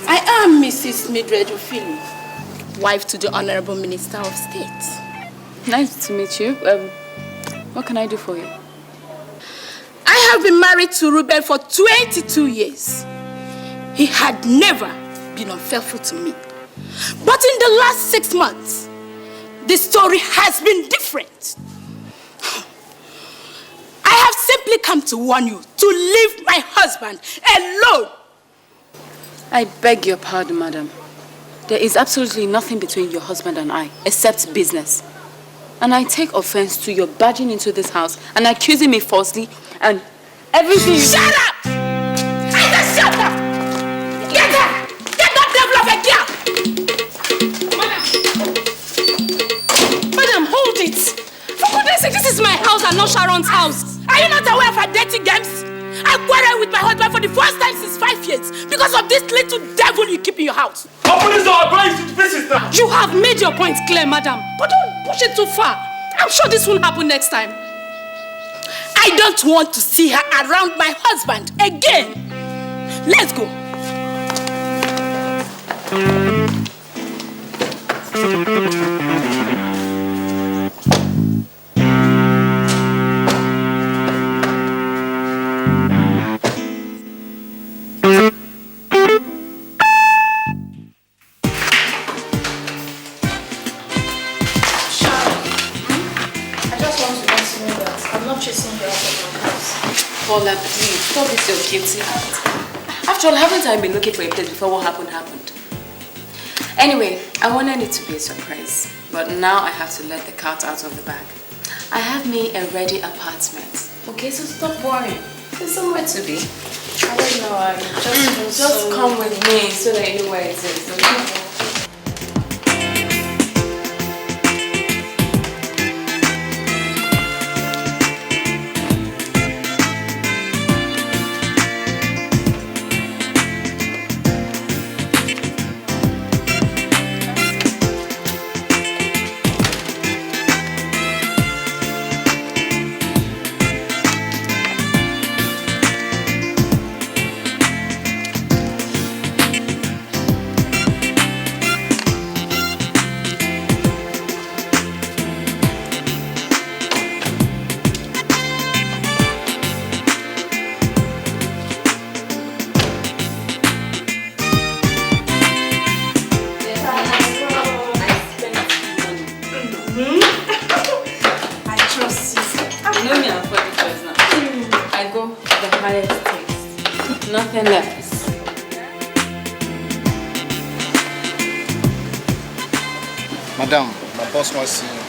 I am Mrs. Mildred Ofili, wife to the Honorable Minister of State. Nice to meet you. What can I do for you? I have been married to Ruben for 22 years. He had never been unfaithful to me. But in the last 6 months, the story has been different. I have simply come to warn you to leave my husband alone. I beg your pardon, madam. There is absolutely nothing between your husband and I, except business. And I take offense to your barging into this house and accusing me falsely and everything you... Shut up! I said shut up! Get her! Get that devil of a girl! Madam, hold it! For goodness sake, this is my house and not Sharon's house. Are you not aware of her dirty games? I quarreled with my husband for the first time since 5 years because of this little devil you keep in your house. Open this door, I'm going to pieces now. You have made your point clear, madam. But don't push it too far. I'm sure this won't happen next time. I don't want to see her around my husband again. Let's go. Paula, please, stop this your guilty act. After all, haven't I been looking for a place before what happened? Anyway, I wanted it to be a surprise, but now I have to let the cat out of the bag. I have me a ready apartment. Okay, so stop worrying. There's somewhere to be. I don't know, I just come with me so that you know where it is, okay? Nothing left. Madam, my boss wants to see you.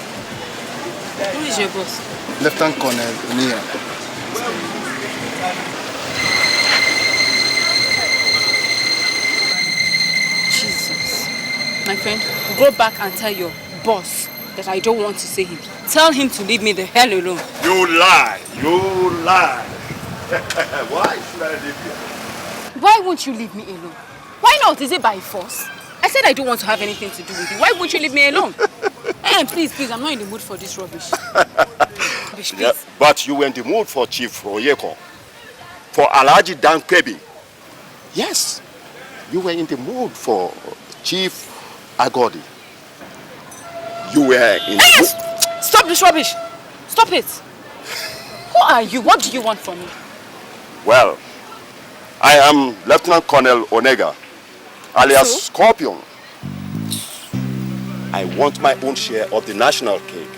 Who is your boss? Lieutenant Colonel Nneka. Jesus. My friend, go back and tell your boss that I don't want to see him. Tell him to leave me the hell alone. You lie. You lie. Why should I leave you? Why won't you leave me alone? Why not? Is it by force? I said I don't want to have anything to do with you. Why won't you leave me alone? Hey, please, I'm not in the mood for this rubbish. Please. Yeah, but you were in the mood for Chief Ouyekuruje, for Alhaji Dan Kwebi. Yes, you were in the mood for Chief Agodi. You were in the mood... Stop this rubbish! Stop it! Who are you? What do you want from me? Well, I am Lieutenant Colonel Nneka, alias Scorpion. I want my own share of the national cake.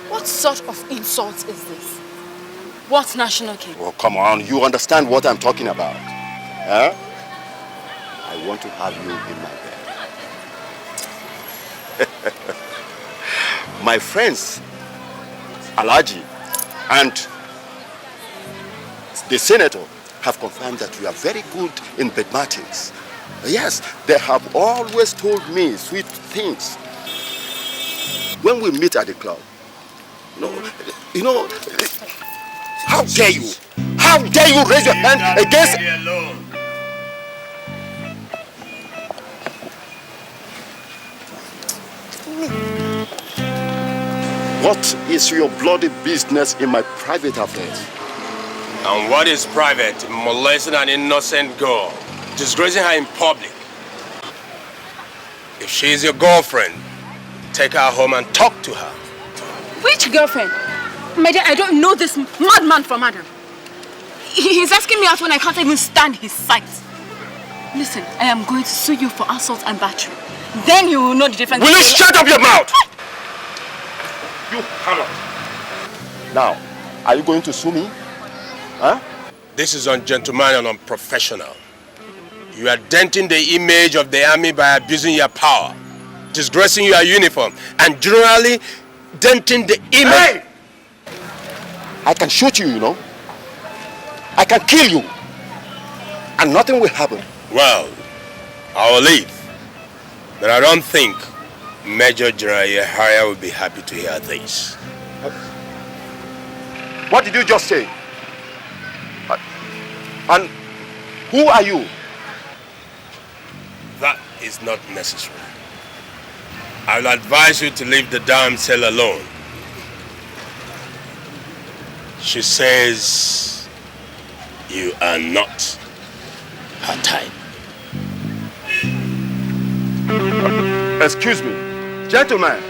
What sort of insult is this? What national cake? Oh, come on, you understand what I'm talking about. Huh? I want to have you in my bed. My friends, Alhaji and the senator, have confirmed that you are very good in bed mattings. Yes, they have always told me sweet things. When we meet at the club, you know, how dare you? How dare you raise your hand against... What is your bloody business in my private affairs? And what is private? Molesting an innocent girl, disgracing her in public. If she is your girlfriend, take her home and talk to her. Which girlfriend? My dear, I don't know this madman from Adam. He's asking me out when I can't even stand his sight. Listen, I am going to sue you for assault and battery. Then you will know the difference. Will you shut up your mouth? You harlot. Now, are you going to sue me? Huh? This is ungentlemanly and unprofessional. You are denting the image of the army by abusing your power, disgracing your uniform, and generally denting the image. Hey! I can shoot you, you know. I can kill you. And nothing will happen. Well, I will leave. But I don't think Major General Yahaya will be happy to hear this. What did you just say? And who are you? That is not necessary. I will advise you to leave the damn cell alone. She says you are not her type. Excuse me, gentlemen.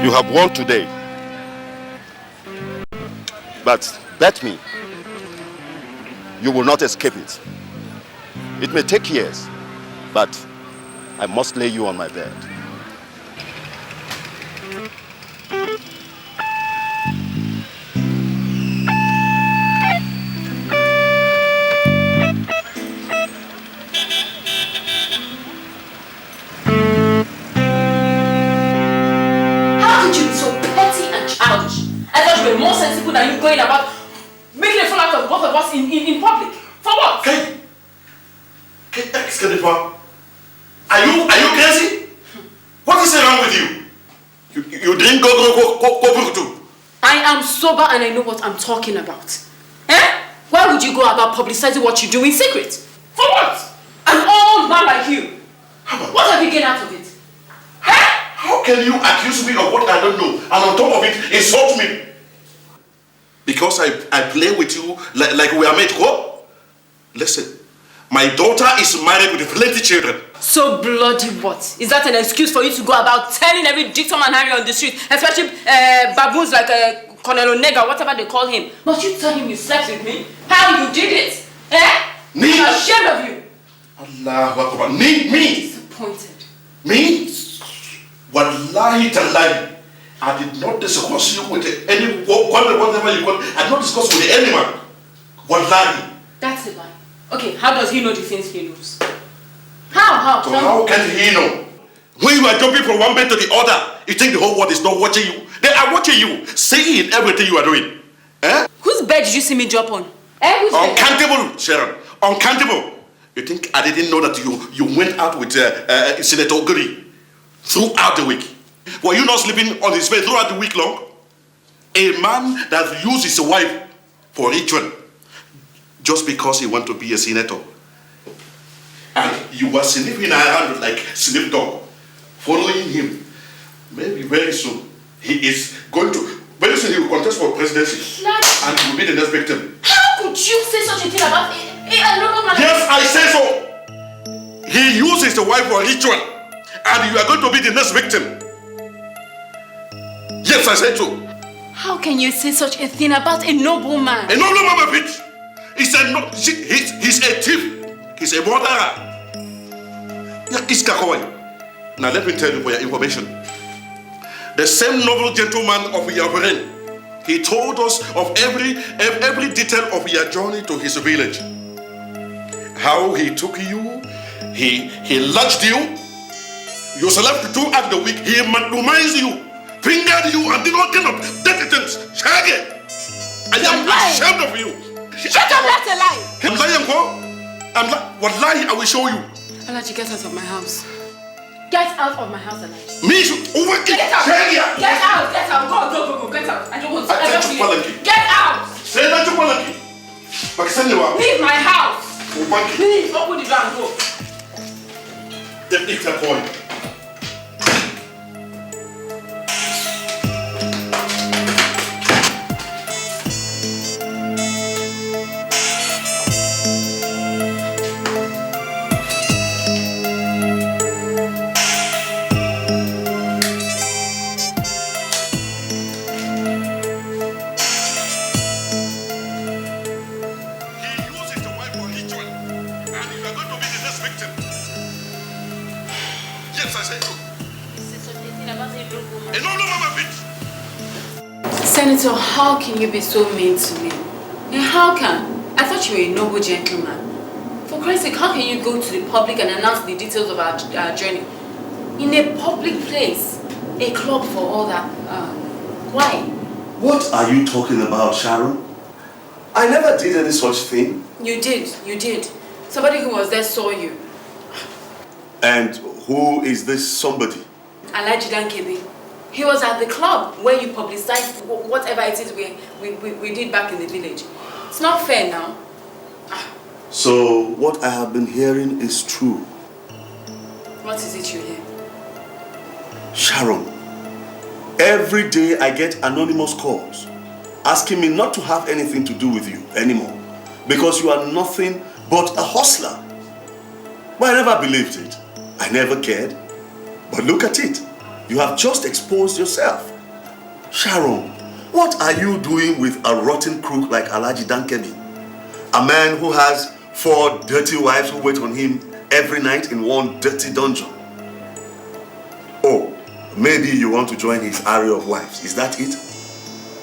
You have won today. But bet me, you will not escape it. It may take years, but I must lay you on my bed. How could you be so petty and childish? I thought you were more sensible than you going about making a fool out of both of us in public. For what? Genevieve, are you crazy? What is wrong with you? You drink go too. I am sober and I know what I'm talking about. Eh? Why would you go about publicizing what you do in secret? For what? An old man like you. What have you gained out of it? How can you accuse me of what I don't know and on top of it insult me? Because I play with you like we are made go? Listen, my daughter is married with plenty children. So bloody what? Is that an excuse for you to go about telling every dick Tom and Harry on the street, especially baboons like Colonel Nneka, whatever they call him? But you tell him you slept with me? How you did it? Eh? I'm ashamed of you. Allahu Akbar. Me? Disappointed. Me? Wallahi tallahi. I did not discuss you with any whatever you call. I did not discuss with any man. Wallahi. That's a lie. Okay, how does he know the things he knows? How? So how can he know? When you are jumping from one bed to the other, you think the whole world is not watching you. They are watching you, seeing everything you are doing. Eh? Whose bed did you see me jump on? Uncountable, Sharon. Uncountable. You think I didn't know that you went out with Senator Okoro throughout the week? Were you not sleeping on his bed throughout the week long? A man that used his wife for ritual just because he want to be a senator. And you were sniffing around like sniff dog, following him. Maybe very soon he is going to, very soon he will contest for presidency. And he will be the next victim. How could you say such a thing about a normal man? Yes, I say so. He uses the wife for ritual, and you are going to be the next victim. Yes, I say so. How can you say such a thing about a noble man? A noble man, bitch. He's a thief. He's a murderer. Now let me tell you for your information. The same noble gentleman of your brain, he told us of every detail of your journey to his village. How he took you, he lodged you, you slept throughout the week, he magnumized you, fingered you, and did all kind of dirty things. Shaggy! I am ashamed of you. Shut up, that's a lie. I'm lying, Wallahi, I will show you. Alaji, get out of my house. Get out of my house, Alaji. Me? Get out! Get out! Get out! Go! Get out! I don't want to ever see you. Get out! Say that to Palaki. Leave my house! Please, open the door and go. Then take that point. Senator, how can you be so mean to me? And how can? I thought you were a noble gentleman. For Christ's sake, how can you go to the public and announce the details of our journey? In a public place, a club for all that. Why? What are you talking about, Sharon? I never did any such thing. You did. Somebody who was there saw you. And who is this somebody? Alaji Dankebe. He was at the club where you publicized whatever it is we did back in the village. It's not fair now. So what I have been hearing is true. What is it you hear? Sharon, every day I get anonymous calls asking me not to have anything to do with you anymore because you are nothing but a hustler. But I never believed it. I never cared. But look at it. You have just exposed yourself. Sharon, What are you doing with a rotten crook like Alhaji Dankebi? A man who has 4 dirty wives who wait on him every night in one dirty dungeon. Oh, maybe you want to join his array of wives. Is that it?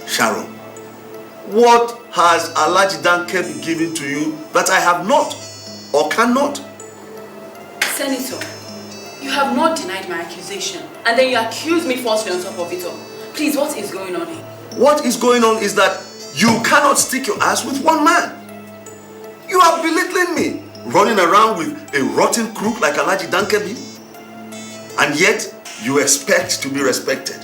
Sharon, what has Alhaji Dankebi given to you that I have not or cannot? Senator, you have not denied my accusation, and then you accuse me falsely on top of it all. Please, what is going on here? What is going on is that you cannot stick your ass with one man. You are belittling me, running around with a rotten crook like Alhaji Dankebi, and yet you expect to be respected.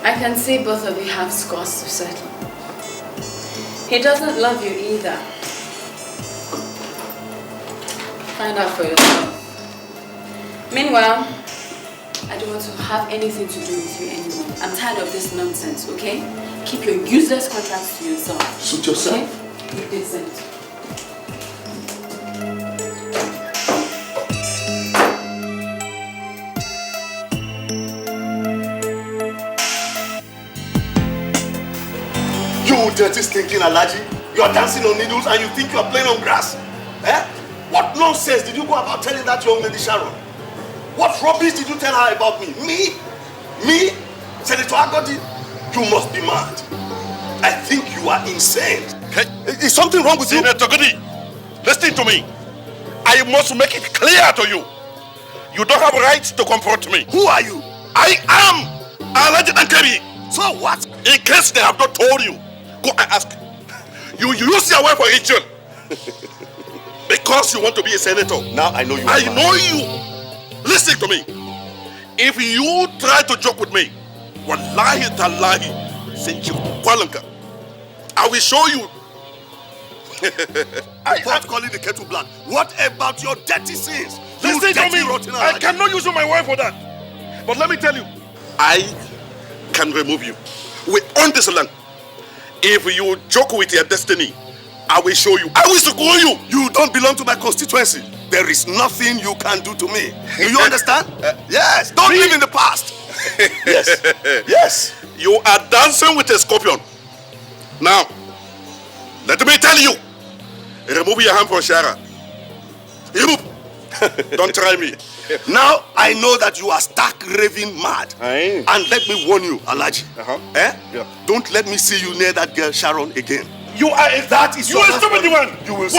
I can see both of you have scores to settle. He doesn't love you either. Find out for yourself. Meanwhile, I don't want to have anything to do with you anymore. I'm tired of this nonsense, okay? Keep your useless contracts to yourself. Suit yourself. Okay? Be decent. You dirty stinking Alhaji. You are dancing on needles and you think you are playing on grass. Eh? What nonsense did you go about telling that young lady Sharon? What rubbish did you tell her about me? Me? Senator Agodi? You must be mad. I think you are insane. Is something wrong with you? Senator Agodi, listen to me. I must make it clear to you. You don't have rights to confront me. Who are you? I am Alhaji Dankebi. So what? In case they have not told you, go and ask. You use your wife for ritual. Because you want to be a senator. Now I know you. I know you. Listen to me. If you try to joke with me, wallahi tallahi, since you kwalanka, I will show you. I am calling the kettle black. What about your dirty sins? Listen to me. I cannot use my wife for that. But let me tell you, I can remove you. We own this land. If you joke with your destiny, I will show you. I will secure you. You don't belong to my constituency. There is nothing you can do to me. Do you understand? Yes. Don't live in the past. Yes. Yes. You are dancing with a scorpion. Now, let me tell you. Remove your hand from Shara. Remove. Don't try me. Now I know that you are stark raving mad. Aye. And let me warn you, Alhaji. Yeah. Don't let me see you near that girl Sharon again. You are a stupid one. You will see.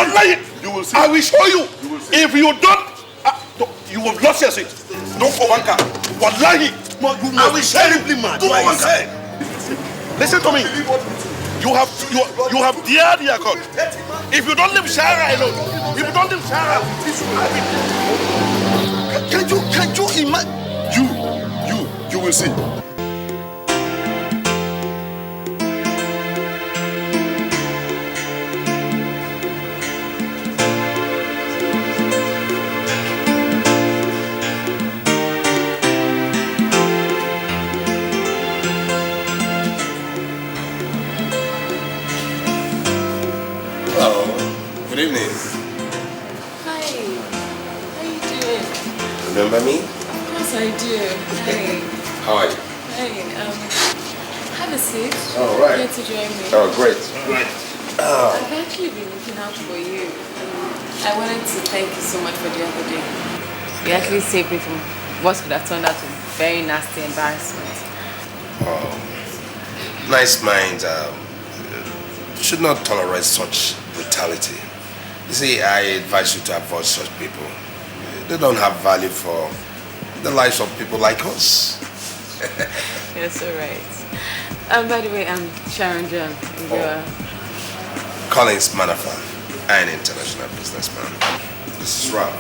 You will see. I will show you. If you don't, you will lost your seat. Don't go banker. Wallahi. I will terribly mad. Go banker. Listen to me. You have dared your God. If you don't leave Shara alone, if you don't leave Shara, can you imagine? You will see. Good evening. Hi. How you doing? Remember me? Of course I do. Hey. How are you? Hey, have a seat. Oh, right. Here to join me. Oh, great. I've actually been looking out for you. I wanted to thank you so much for the other day. You actually saved me from what could have turned out to very nasty embarrassment. Oh, nice minds should not tolerate such brutality. You see, I advise you to avoid such people. They don't have value for the lives of people like us. You're so right. By the way, I'm Sharon Stone. Collins Manafa, an international businessman. This is Rob,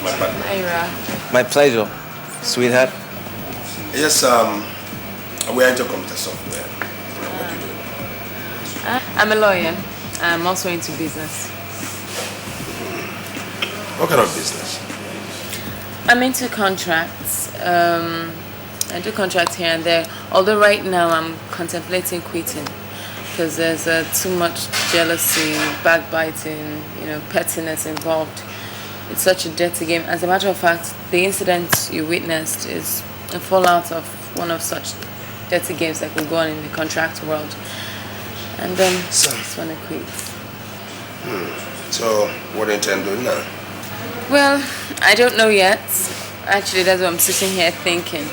my partner. Hi, Rob. My pleasure, sweetheart. Yes, we are into computer software. What do you do? I'm a lawyer. I'm also into business. What kind of business? I'm into contracts. I do contracts here and there. Although right now I'm contemplating quitting because there's too much jealousy, backbiting, pettiness involved. It's such a dirty game. As a matter of fact, the incident you witnessed is a fallout of one of such dirty games that could go on in the contract world. And then I just want to quit. So, what do you intend doing now? Well, I don't know yet. Actually, that's what I'm sitting here thinking.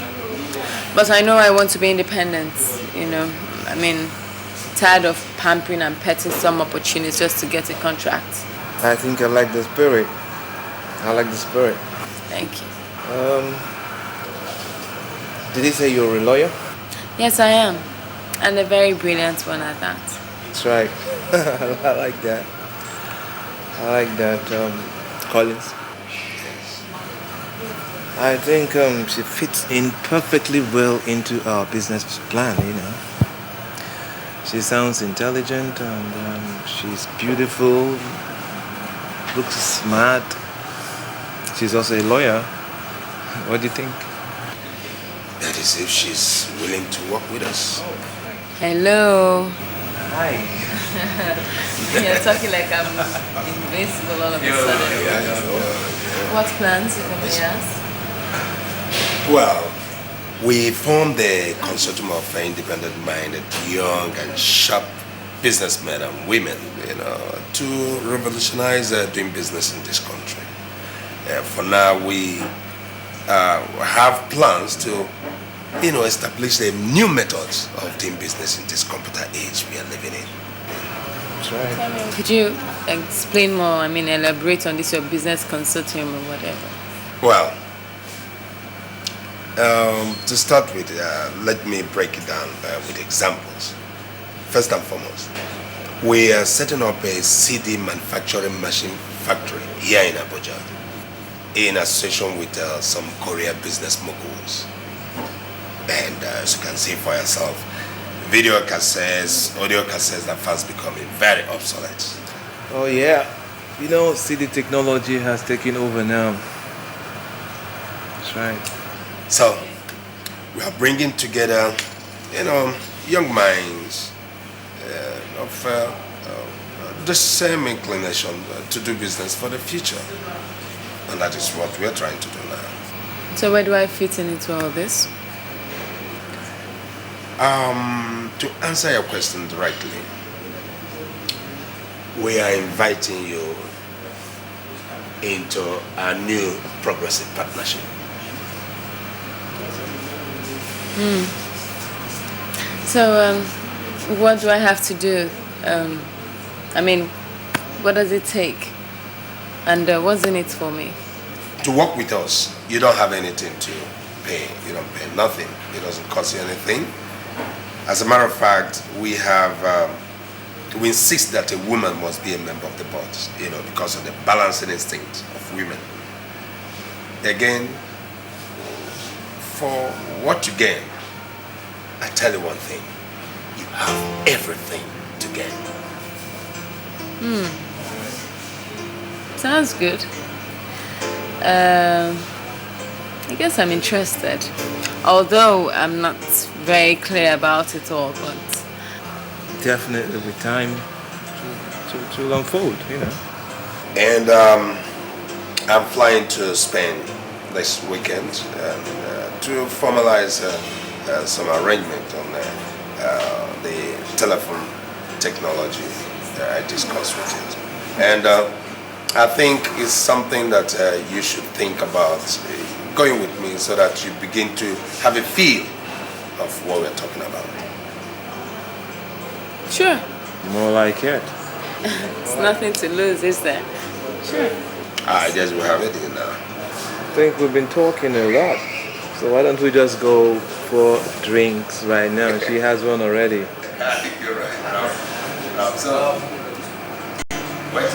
But I know I want to be independent, you know. I mean, tired of pampering and petting some opportunities just to get a contract. I think I like the spirit. Thank you. Did he say you're a lawyer? Yes, I am. And a very brilliant one at that. That's right. I like that. Collins. I think she fits in perfectly well into our business plan, you know. She sounds intelligent and she's beautiful, looks smart. She's also a lawyer. What do you think? That is if she's willing to work with us. Hello. Hi. You're talking like I'm invincible all of a sudden. What plans, if I may ask? Well, we formed the consortium of independent-minded, young and sharp businessmen and women, you know, to revolutionize doing business in this country. For now, we have plans to, you know, establish the new methods of doing business in this computer age we are living in. That's right. Could you explain more, elaborate on this, your business consortium or whatever? Well, to start with, let me break it down with examples. First and foremost, we are setting up a CD manufacturing machine factory here in Abuja in association with some Korean business moguls. And as you can see for yourself, video cassettes, audio cassettes are fast becoming very obsolete. Oh yeah, you know, CD technology has taken over now. That's right. So, we are bringing together, you know, young minds of the same inclination to do business for the future. And that is what we are trying to do now. So where do I fit in into all this? To answer your question directly, we are inviting you into a new progressive partnership. So, what do I have to do? What does it take? And what's in it for me? To work with us, you don't have anything to pay. You don't pay nothing. It doesn't cost you anything. As a matter of fact, we insist that a woman must be a member of the board, you know, because of the balancing instinct of women. Again, for what you gain, I tell you one thing, you have everything to gain. Sounds good. I guess I'm interested. Although I'm not very clear about it all, but definitely with time to unfold, you know. And I'm flying to Spain this weekend to formalize some arrangement on the telephone technology that I discussed with you. And I think it's something that you should think about going with me so that you begin to have a feel of what we're talking about. Sure. More like it. It's nothing to lose, is there? Sure. I guess we have it in now. I think we've been talking a lot. So why don't we just go for drinks right now? She has one already. I think you're right. So, wait.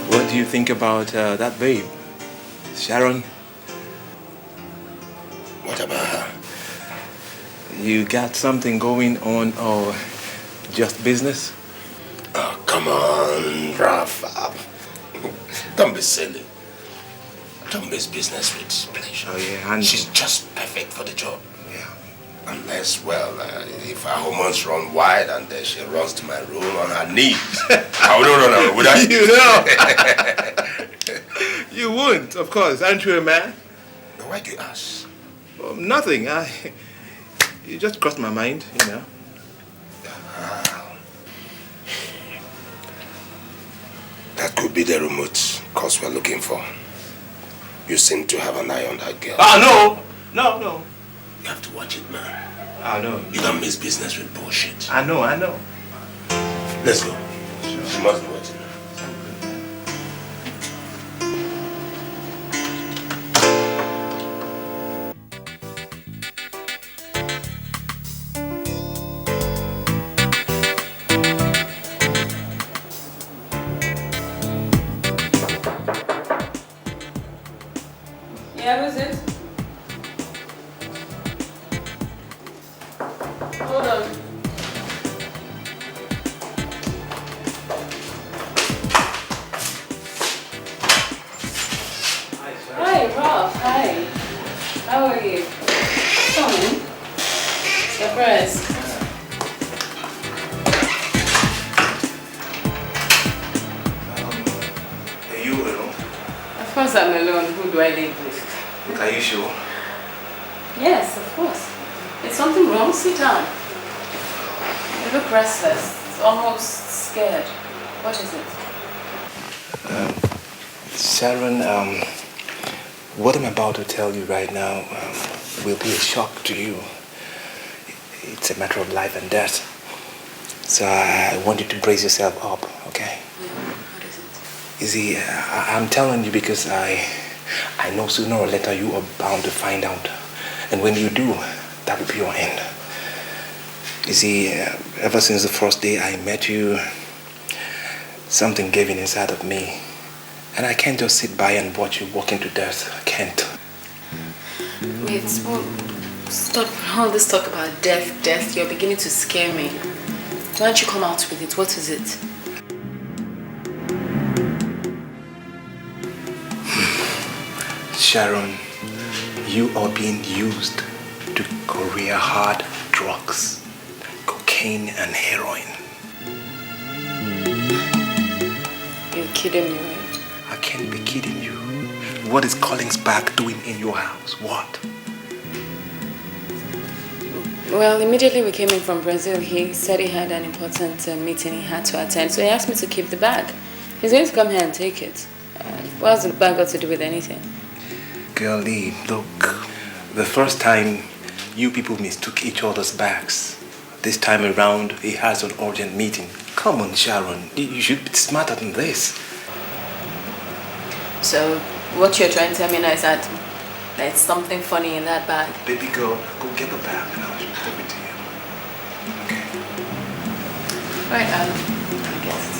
What do you think about that babe? Sharon? What about her? You got something going on or just business? Oh, come on, Rafa. Don't be silly. Don't miss business with pleasure. Oh, yeah, and she's just perfect for the job. Yeah. Unless, well, if her hormones run wild and then she runs to my room on her knees. I wouldn't run away, would I? You know. You won't, of course. Aren't you a man? Why do you ask? Nothing. You just crossed my mind, you know. That could be the remote cause we're looking for. You seem to have an eye on that girl. No. No. You have to watch it, man. I know. You don't miss business with bullshit. I know. Let's go. She must be watching. Yeah, who's it? Hold on. Hi, Rob. Hi. How are you? Come in. Surprise. Are you alone? Of course I'm alone. Who do I live with? Are you sure? Yes, of course. Is something wrong? Sit down. You look restless. Almost scared. What is it? Sharon, what I'm about to tell you right now will be a shock to you. It's a matter of life and death. So I want you to brace yourself up, okay? Yeah, what is it? You see, I'm telling you because I know sooner or later you are bound to find out. And when you do, that will be your end. You see, ever since the first day I met you, something gave in inside of me. And I can't just sit by and watch you walking to death. I can't. Wait, stop all this talk about death. You're beginning to scare me. Why don't you come out with it? What is it? Sharon, you are being used to career hard drugs, cocaine and heroin. You're kidding me, right? I can't be kidding you. What is Collins back doing in your house? What? Well, immediately we came in from Brazil, he said he had an important meeting he had to attend, so he asked me to keep the bag. He's going to come here and take it. What has the bag got to do with anything? Girlie, look, the first time you people mistook each other's bags. This time around, he has an urgent meeting. Come on, Sharon, you should be smarter than this. So, what you're trying to tell me now is that there's something funny in that bag? Baby girl, go get the bag and I'll give it to you. Okay. Right, I guess.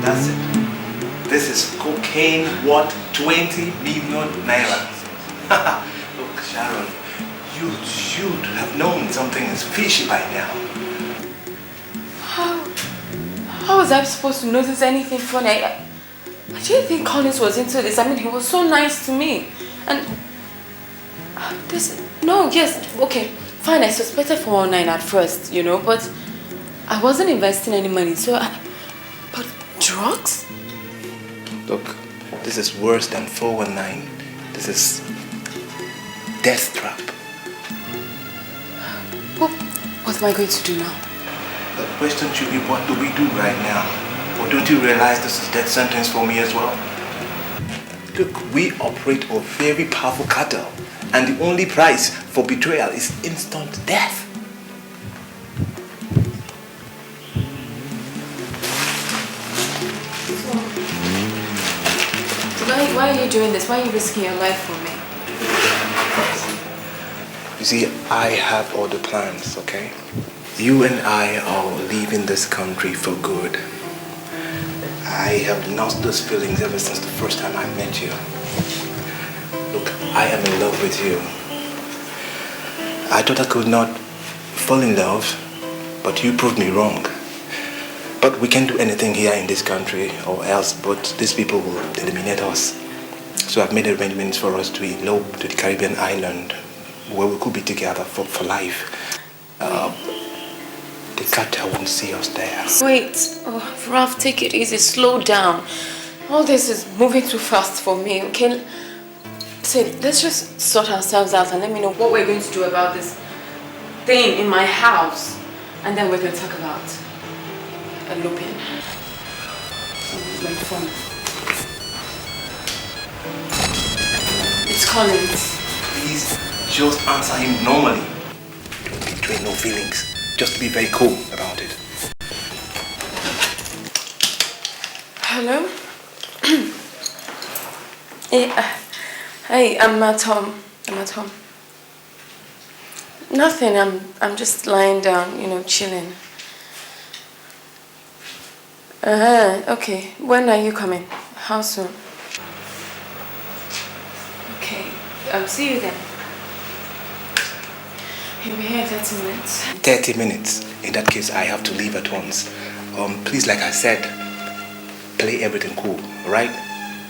That's it. This is cocaine worth 20 million naira. Look, Sharon, you should have known something is fishy by now. How was I supposed to notice anything funny? I didn't think Collins was into this. I mean, he was so nice to me. And okay, fine, I suspected 419 at first, you know, but I wasn't investing any money, but drugs? Look, this is worse than 419. This is death trap. What am I going to do now? The question should be, what do we do right now? Or don't you realize this is death sentence for me as well? Look, we operate a very powerful cartel, and the only price for betrayal is instant death. Why are you doing this? Why are you risking your life for me? You see, I have all the plans, okay? You and I are leaving this country for good. I have lost those feelings ever since the first time I met you. Look, I am in love with you. I thought I could not fall in love, but you proved me wrong. But we can't do anything here in this country or else, but these people will eliminate us. So I've made arrangements for us to elope to the Caribbean island where we could be together for life. The cartel won't see us there. Wait, Ralph, take it easy, slow down. All this is moving too fast for me, okay? See, let's just sort ourselves out and let me know what we're going to do about this thing in my house. And then we're going to talk about eloping. My phone. It's Collins. Please, just answer him normally. Don't betray no feelings. Just be very cool about it. Hello? Yeah. Hey, I'm at home. Nothing, I'm just lying down, chilling. Okay. When are you coming? How soon? Okay. See you then. You'll be here in 30 minutes. 30 minutes? In that case, I have to leave at once. Please, like I said, play everything cool, alright?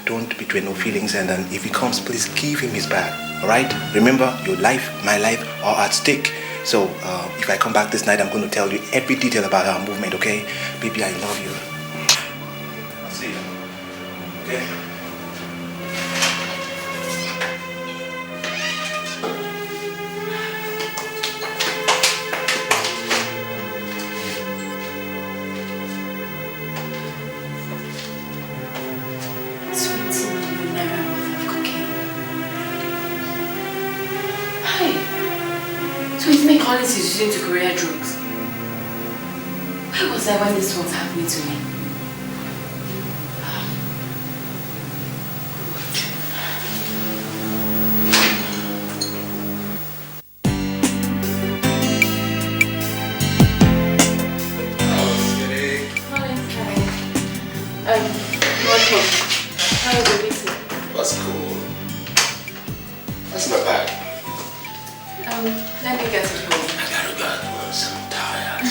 Don't betray no feelings, and then if he comes, please give him his bag, alright? Remember, your life, my life are at stake. So, if I come back this night, I'm going to tell you every detail about our movement, okay? Baby, I love you. I'll see you. Okay? Collins is using to career drugs. Where was I when this was happening to me? Welcome. How are you doing? That's cool. That's not bad. Let me get it home. I gotta go once. I'm tired.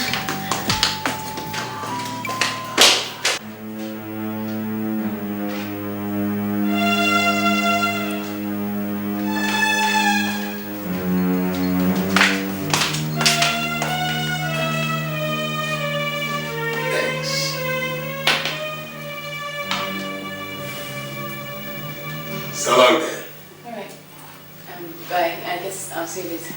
Thanks. So long then. Alright. Bye. I guess I'll see you later.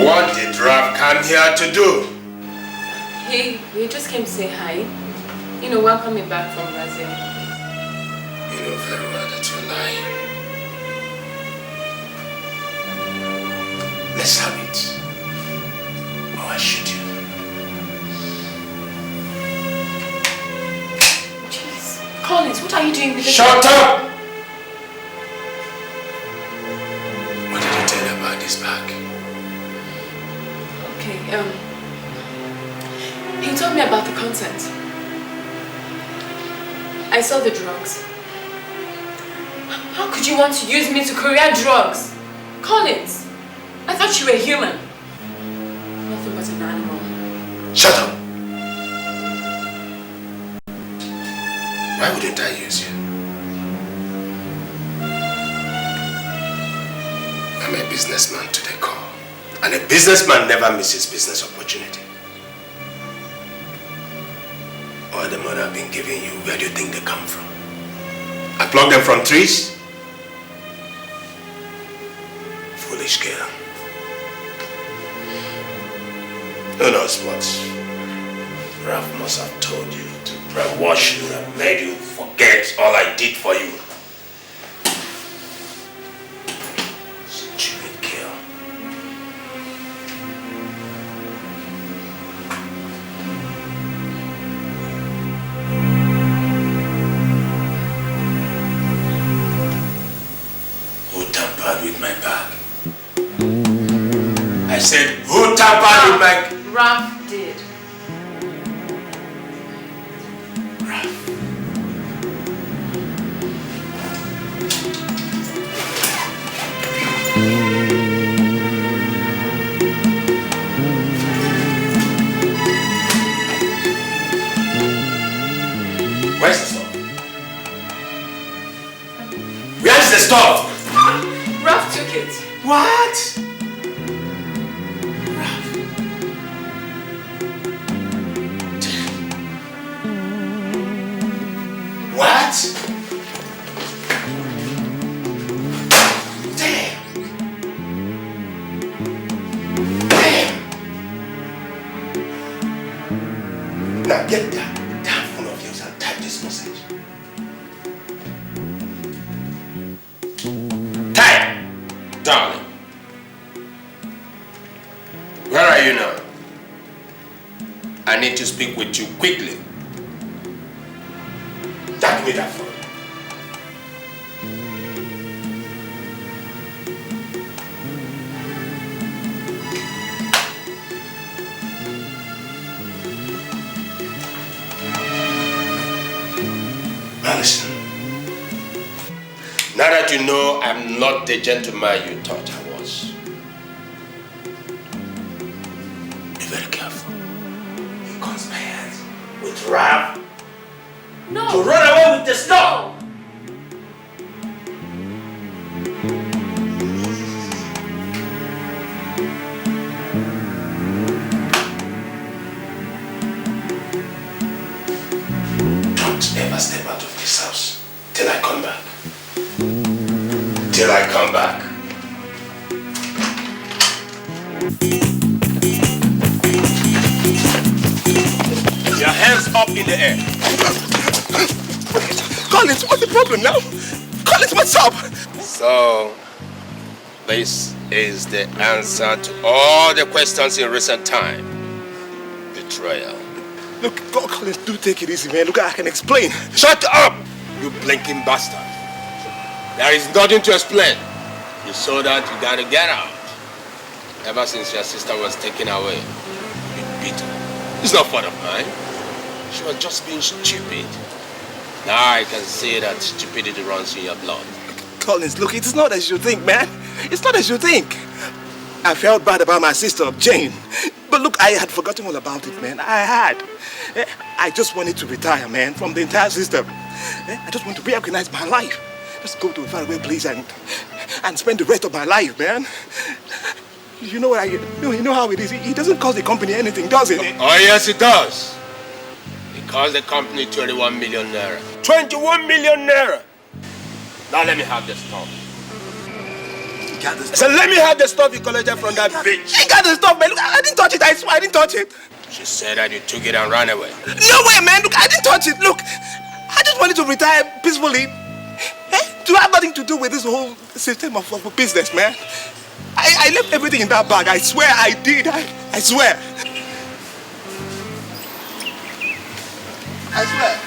What did Ralph come here to do? He just came to say hi. Welcome me back from Brazil. You know very well that you're lying. Let's have it. Or I shoot you. Jeez. Collins, what are you doing with this? Shut up! What did you tell her about this bag? Okay, he told me about the content. I saw the drugs. How could you want to use me to career drugs? Collins, I thought you were human. Nothing but an animal. Shut up! Why wouldn't I use you? I'm a businessman to the core. And a businessman never misses business opportunity. All the money I've been giving you, where do you think they come from? I pluck them from trees? Foolish girl. Who knows what Ralph must have told you to brainwash you and made you forget all I did for you. Stupid girl. said, who tampered with my... Ralph did. Where's the stove? Where's the stove? Ralph took it. What? What? Damn. Damn. Now get that damn phone of yours and type this message. Type! Darling. Where are you now? I need to speak with you quickly. Give me that phone. Now listen. Now that you know I'm not the gentleman you thought I was, be very careful. He comes my hands with Ralph. No. To run away with the stone. Don't ever step out of this house till I come back. Till I come back. Your hands up in the air. Collins, what's the problem now? Collins, what's up? So, this is the answer to all the questions in recent time. Betrayal. Look, Collins, do take it easy, man. Look, I can explain. Shut up, you blinking bastard. There is nothing to explain. You saw that, you gotta get out. Ever since your sister was taken away, you beat her. It's not fault of mine. She was just being stupid. Now I can see that stupidity runs in your blood. Collins, look, it's not as you think, man. It's not as you think. I felt bad about my sister, Jane. But look, I had forgotten all about it, man. I had. I just wanted to retire, man, from the entire system. I just want to reorganize my life. Just go to a faraway place and spend the rest of my life, man. You know what you know how it is. It doesn't cost the company anything, does it? Oh, yes, it does. It cost the company 21 million naira. 21 million naira! Now let me have the stuff. So let me have the stuff you collected from that bitch. I got the stuff, man. Look, I didn't touch it. I swear I didn't touch it. She said that you took it and ran away. No way, man. Look, I didn't touch it. Look, I just wanted to retire peacefully. To have nothing to do with this whole system of business, man. I left everything in that bag. I swear I did. I swear. I swear.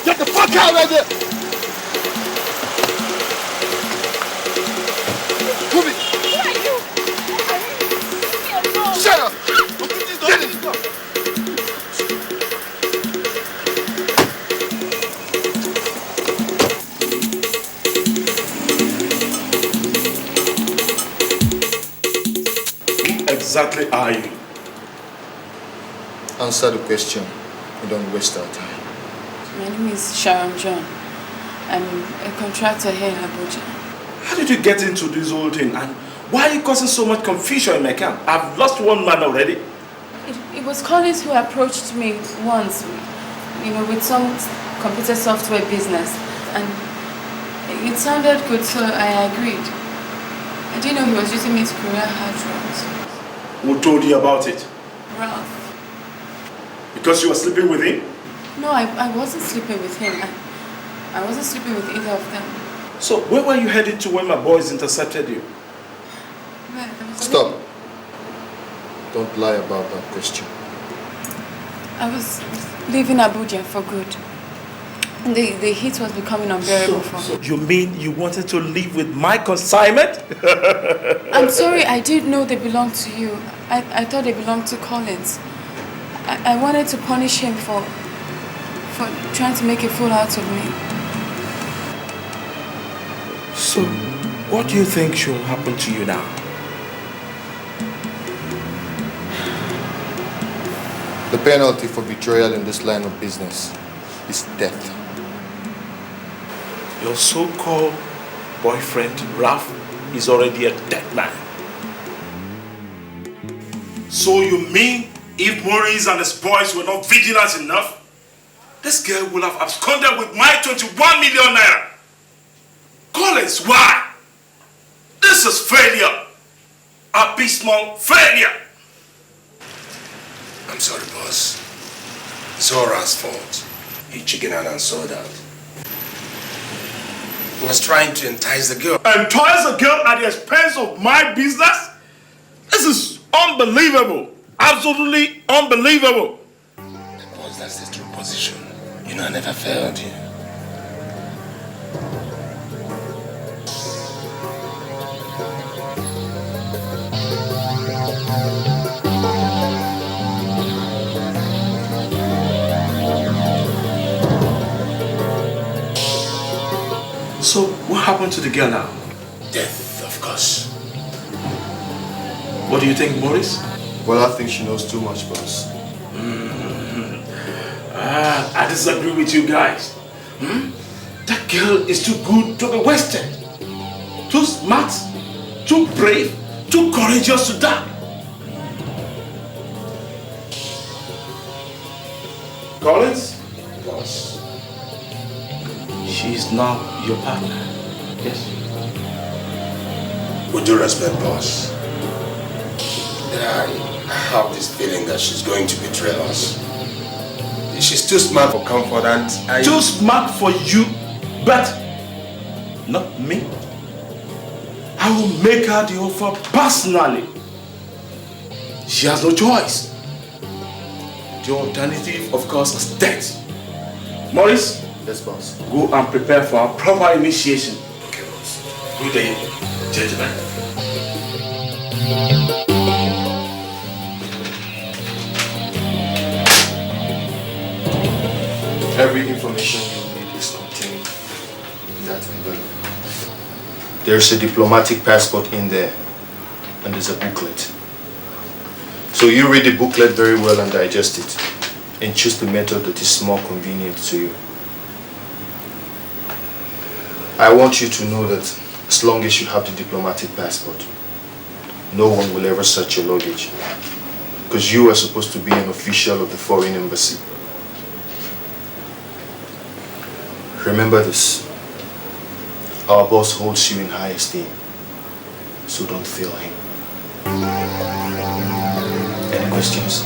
Get the fuck out right there! Move it! Who are you? Shut up! Get it! Who exactly are you? Answer the question. We don't waste our time. My name is Sharon John. I'm a contractor here in Abuja. How did you get into this whole thing? And why are you causing so much confusion in my camp? I've lost one man already. It was Collins who approached me once, with some computer software business. And it sounded good, so I agreed. I didn't know he was using me to career hard drugs. Who told you about it? Ralph. Because you were sleeping with him? No, I wasn't sleeping with him. I wasn't sleeping with either of them. So where were you headed to when my boys intercepted you? Stop. Don't lie about that question. I was leaving Abuja for good. The heat was becoming unbearable for me. So you mean you wanted to leave with my consignment? I'm sorry, I didn't know they belonged to you. I thought they belonged to Collins. I wanted to punish him for trying to make a fool out of me. So, what do you think should happen to you now? The penalty for betrayal in this line of business is death. Your so-called boyfriend, Ralph, is already a dead man. So you mean if Maurice and his boys were not vigilant enough, this girl would have absconded with my 21 million naira? Collins, why? This is failure. Abysmal failure. I'm sorry, boss. It's Zora's fault. He chickened out and sold out. He was trying to entice the girl. Entice a girl at the expense of my business? This is unbelievable. Absolutely unbelievable. Boss, that's the true position. You know, I never failed you. So, what happened to the girl now? Death, of course. What do you think, Maurice? Well, I think she knows too much, boss. I disagree with you guys. That girl is too good to be wasted. Too smart, too brave, too courageous to die. Collins? Boss. She is now your partner. Yes? With due respect, boss. I have this feeling that she's going to betray us. She's too smart for comfort and Too smart for you, but not me. I will make her the offer personally. She has no choice. The alternative, of course, is death. Maurice? Yes, boss. Go and prepare for our proper initiation. Okay, boss. Good day, gentlemen. Every information you need is contained in that envelope. There's a diplomatic passport in there, and there's a booklet. So you read the booklet very well and digest it, and choose the method that is more convenient to you. I want you to know that as long as you have the diplomatic passport, no one will ever search your luggage, because you are supposed to be an official of the foreign embassy. Remember this, our boss holds you in high esteem, so don't fail him. Any questions?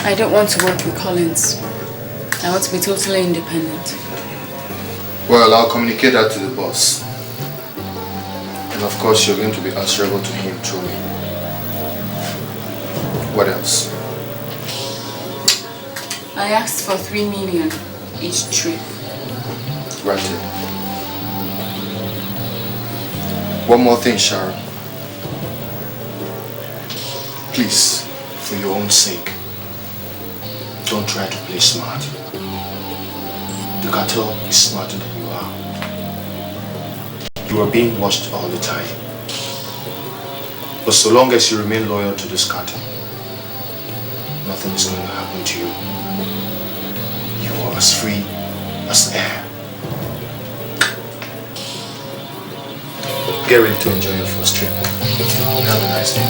I don't want to work with Collins. I want to be totally independent. Well, I'll communicate that to the boss. And of course, you're going to be answerable to him through me. What else? I asked for 3 million each trip. Granted. One more thing, Sharon. Please, for your own sake, don't try to play smart. The cartel is smarter than you are. You are being watched all the time. But so long as you remain loyal to this cartel, nothing is going to happen to you. You are as free as air. Get ready to enjoy your first trip. Have a nice day.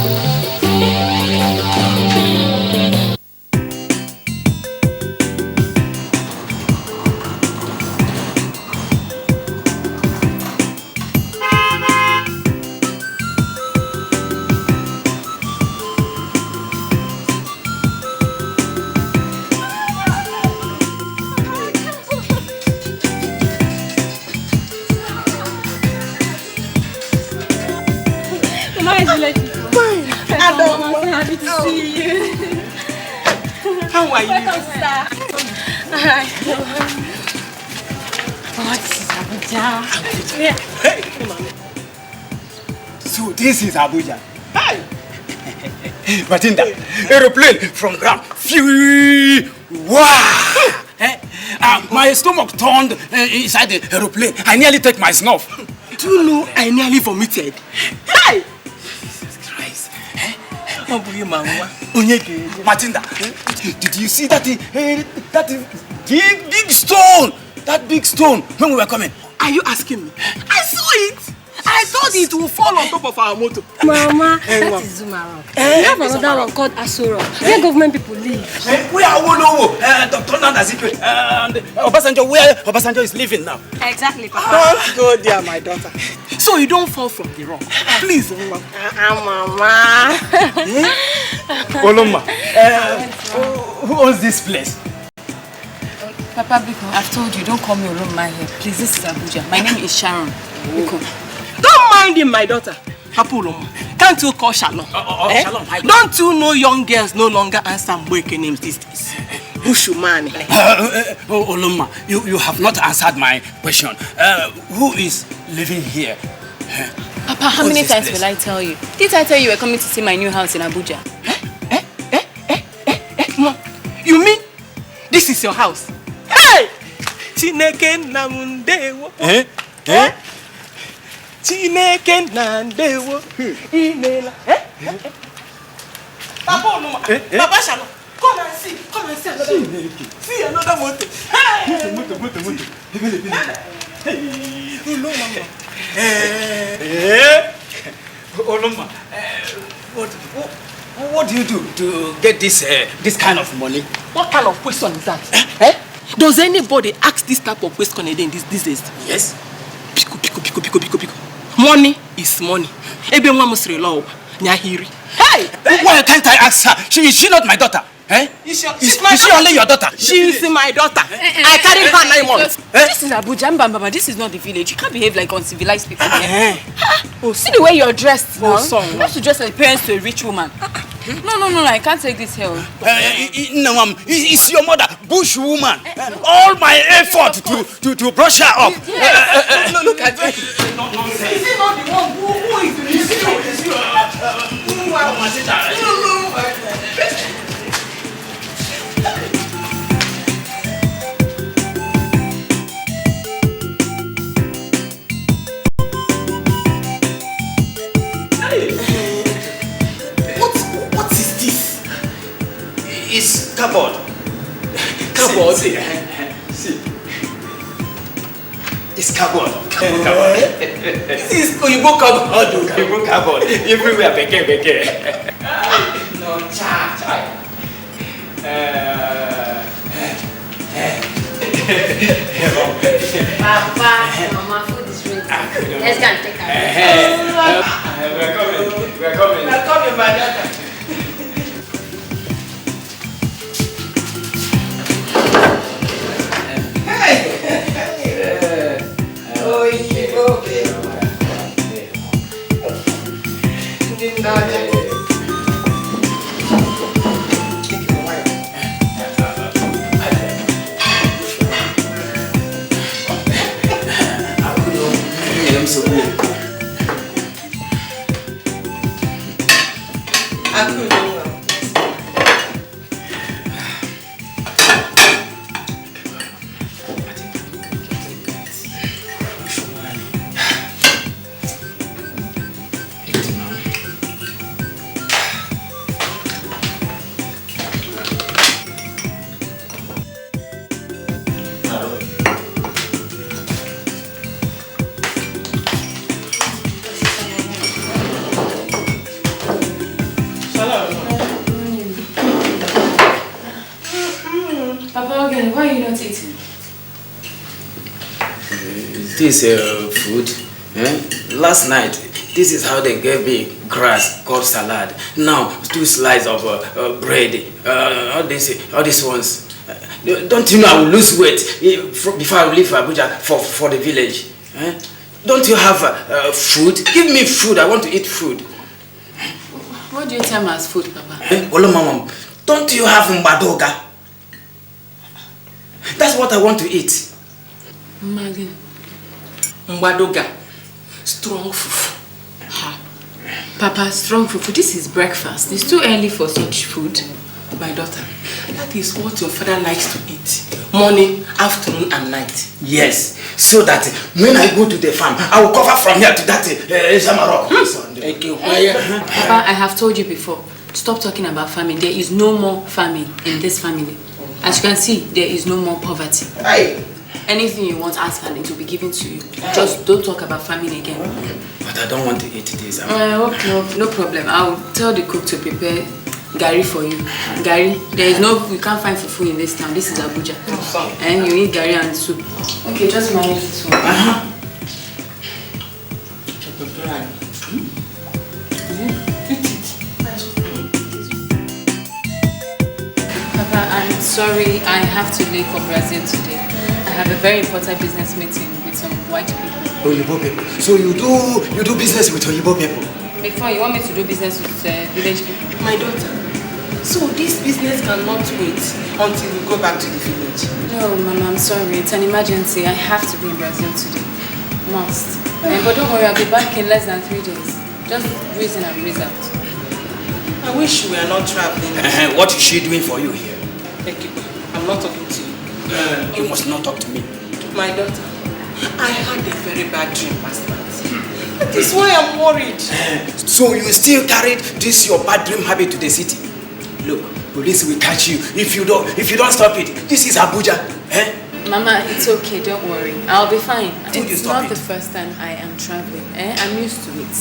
Fine. I'm happy to see you. How are you? Welcome, sir. What is Abuja? Yeah. Hey. So this is Abuja. Hey. Matinda, aeroplane from ground. Phew. Wow. My stomach turned inside the aeroplane. I nearly took my snuff. Do you know I nearly vomited? Hey! Jesus Christ. Matinda, did you see that big stone? That big stone when we were coming. Are you asking me? I saw it. I thought it would fall on top of our motor. Mama, that is Zuma Rock. We have another one called Asura. Where government people live. We are Dr. Nnaji and Obasanjo, where Obasanjo is living now. Exactly, Papa. Don't go there, my daughter. So you don't fall from the rock. Please, Mama. Oloma, who owns this place? Papa Biko, I've told you, don't call me Oloma here. Please, this is Abuja. My name is Sharon. Biko. Don't mind him, my daughter. Papa Oloma, can't you call Shalom? Shalom. Don't you know young girls no longer answer Mweke names these days? Bushumani. Oloma, you have not answered my question. Who is living here? Papa, how many times will I tell you? Did I tell you we're coming to see my new house in Abuja? You mean this is your house? Hey! Chineke namundewo. Chineke nandewo. Inela. Papa Oloma. Papa Shalom. Come and see. Come and see another motor. See another motor. Hey! Motor. Hey! Oloma. Oloma, what do you do to get this kind of money? What kind of question is that? Does anybody ask this type of question again these days? Yes. Pico. Money is money. Ebe nwa musiri law nyahiri. Hey! Why can't I ask her? Is she not my daughter? Is she only your daughter? She is my daughter. I carried her 9 months. This is Abuja, Mbamba. This is not the village. You can't behave like uncivilized people here. See the way you're dressed now. You have to dress like parents to a rich woman. No, I can't take this here. No, it's your mother, bush woman. All my effort to brush her up. No, look at it. Is he not the one who is the What is this? It's cupboard. Cupboard? See. It's cupboard. This is Oyibo cupboard. Oyibo cupboard. Everywhere, beke. No, cha. Papa, Mama, food is ready. Let's go and take her. We're coming, my daughter. Why are you not eating? This food. Last night, this is how they gave me grass called salad. Now, 2 slices of bread. All these ones. Don't you know I will lose weight before I leave Abuja for the village? Don't you have food? Give me food. I want to eat food. What do you term as food, Papa? Olo Mama, don't you have mbadoga? That's what I want to eat. Maggie. Mbadoga. Strong fufu. Papa, strong fufu. This is breakfast. It's too early for such food. My daughter, that is what your father likes to eat. Morning, afternoon, and night. Yes, so that when I go to the farm, I will cover from here to that Zamarok. Papa, I have told you before, stop talking about famine. There is no more famine in this family. As you can see, there is no more poverty. Aye. Anything you want, ask and it will be given to you. Just don't talk about famine again. But I don't want to eat this. Okay, no problem. I'll tell the cook to prepare Gari for you. Gari, we can't find fufu in this town. This is Abuja. And you need Gari and soup. Okay, just manage this one. Papa, I'm sorry I have to leave for Brazil today. I have a very important business meeting with some white people. Oyibo people. So you do business with Oyibo people? Before, you want me to do business with village people? My daughter, so this business cannot wait until we go back to the village. No, Mama, I'm sorry. It's an emergency. I have to be in Brazil today. Must. But don't worry, I'll be back in less than 3 days. Just reason and result. I wish we are not traveling. What is she doing for you here? I'm not talking to you. You must not talk to me. My daughter, I had a very bad dream last night. That is why I'm worried. So you still carried this your bad dream habit to the city? Look, police will catch you if you don't stop it. This is Abuja. Mama, it's okay, don't worry. I'll be fine. It's not the first time I am traveling. I'm used to it.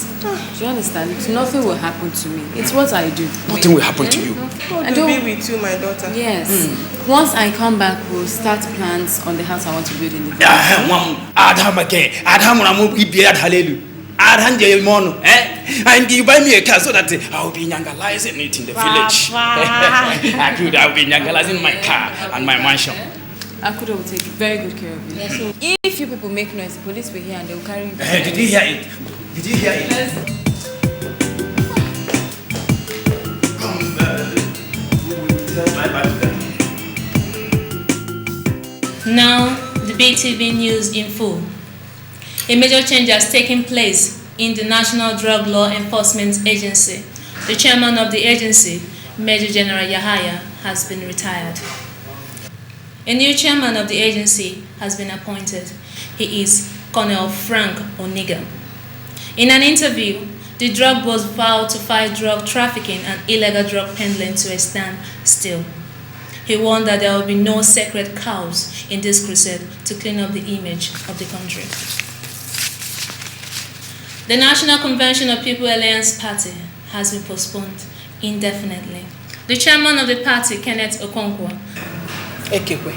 Do you understand? Nothing will happen to me. It's what I do. Nothing will happen to you. God will be with you, my daughter. Yes. Once I come back, we'll start plans on the house I want to build in the village. And you buy me a car so that I'll be nyangalizing it in the village. I'll be nyangalizing my car and my mansion. Akudo will take very good care of you. Yes. If you people make noise, the police will hear and they will carry you. Did you hear it? Did you hear it? Yes. Now, the BTV News in full. A major change has taken place in the National Drug Law Enforcement Agency. The chairman of the agency, Major General Yahaya, has been retired. A new chairman of the agency has been appointed. He is Colonel Frank Oniga. In an interview, the drug boss vowed to fight drug trafficking and illegal drug peddling to a standstill. He warned that there will be no sacred cows in this crusade to clean up the image of the country. The National Convention of People Alliance Party has been postponed indefinitely. The chairman of the party, Kenneth Okonkwo. Ekekwe,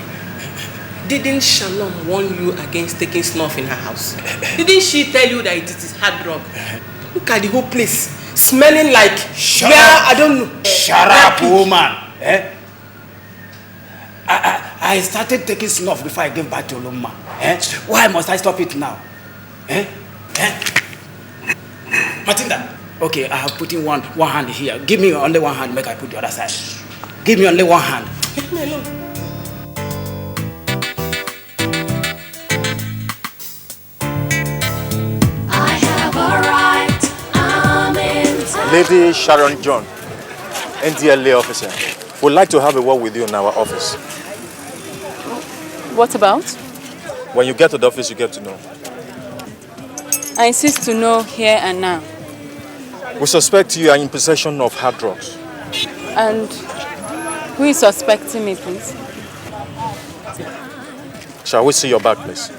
didn't Shalom warn you against taking snuff in her house? Didn't she tell you that it is hard drug? Look at the whole place, smelling like I don't know. Shut up, woman. I started taking snuff before I gave back to Oloma. Why must I stop it now? Matinda, okay, I have put in one hand here. Give me only one hand, make I put the other side. Give me only one hand. I have a right, I'm entitled. Lady Sharon John, NDLA officer, would like to have a word with you in our office. What about? When you get to the office, you get to know. I insist to know here and now. We suspect you are in possession of hard drugs. And who is suspecting me, please? Shall we see your bag, please?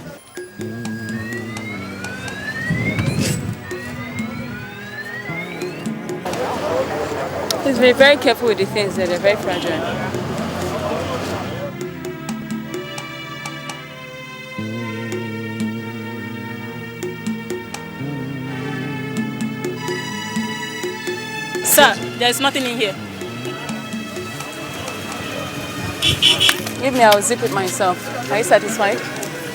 Please be very careful with the things that are very fragile. Sir, there is nothing in here. Give me, I'll zip it myself. Are you satisfied?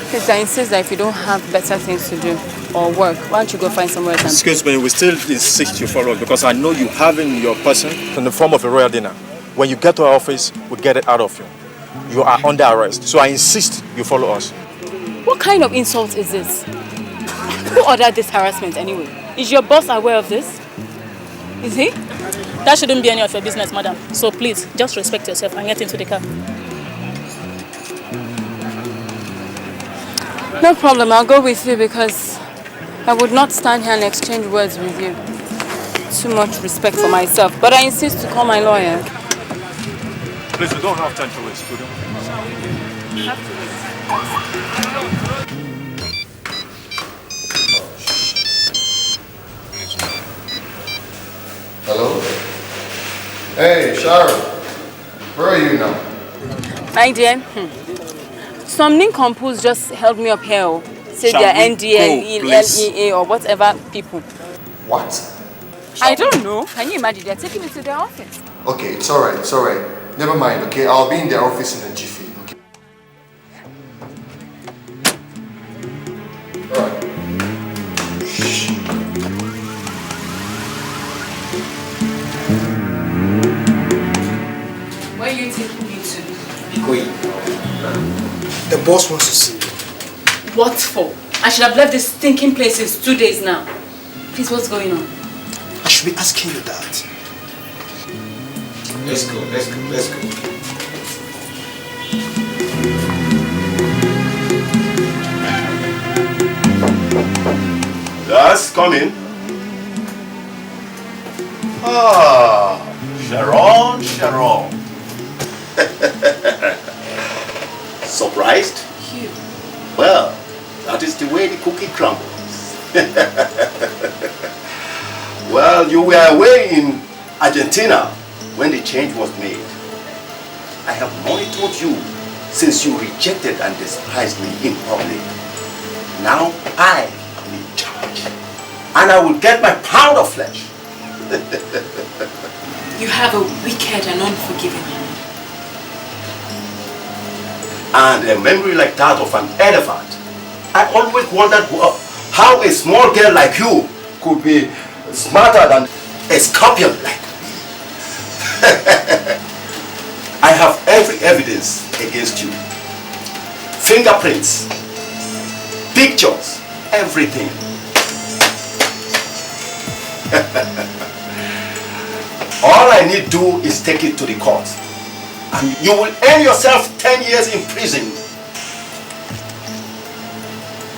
Please, I insist that if you don't have better things to do, or work. Why don't you go find somewhere else? Excuse me, we still insist you follow us because I know you have in your person in the form of a royal dinner. When you get to our office, we get it out of you. You are under arrest, so I insist you follow us. What kind of insult is this? Who ordered this harassment anyway? Is your boss aware of this? Is he? That shouldn't be any of your business, madam. So please, just respect yourself and get into the car. No problem, I'll go with you because I would not stand here and exchange words with you. Too much respect for myself, but I insist to call my lawyer. Please, we don't have time to waste, we don't. Hello? Hey, Sharon. Where are you now? My dear, some nincompoops just held me up here. Say they're NDA, LEA or whatever people. What? I don't know. Can you imagine? They're taking me to their office. Okay, it's alright, it's alright. Never mind, okay? I'll be in their office in a jiffy, okay? Alright. Where are you taking me to? The boss wants to see you. What for? I should have left this stinking place since 2 days now. Please, what's going on? I should be asking you that. Let's go. Yes, come in. Ah, Sharon. Surprised? You. Well, that is the way the cookie crumbles. Well, you were away in Argentina when the change was made. I have monitored you since you rejected and despised me in public. Now I am in charge. And I will get my pound of flesh. You have a wicked and unforgiving heart. And a memory like that of an elephant. I always wondered how a small girl like you could be smarter than a scorpion like me. I have every evidence against you. Fingerprints, pictures, everything. All I need do is take it to the court. And you will earn yourself 10 years in prison.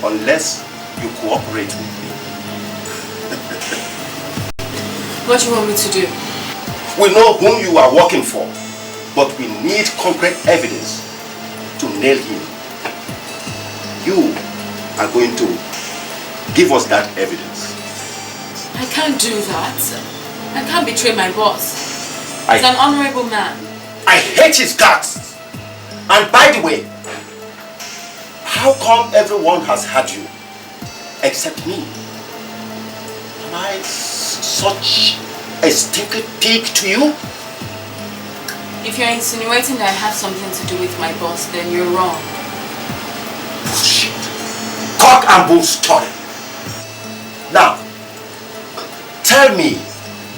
Unless you cooperate with me. What do you want me to do? We know whom you are working for, but we need concrete evidence to nail him. You are going to give us that evidence. I can't do that. I can't betray my boss. He's an honorable man. I hate his guts. And by the way, how come everyone has had you except me? Am I such a stinking pig to you? If you're insinuating that I have something to do with my boss, then you're wrong. Bullshit. Cock and bull story. Now, tell me,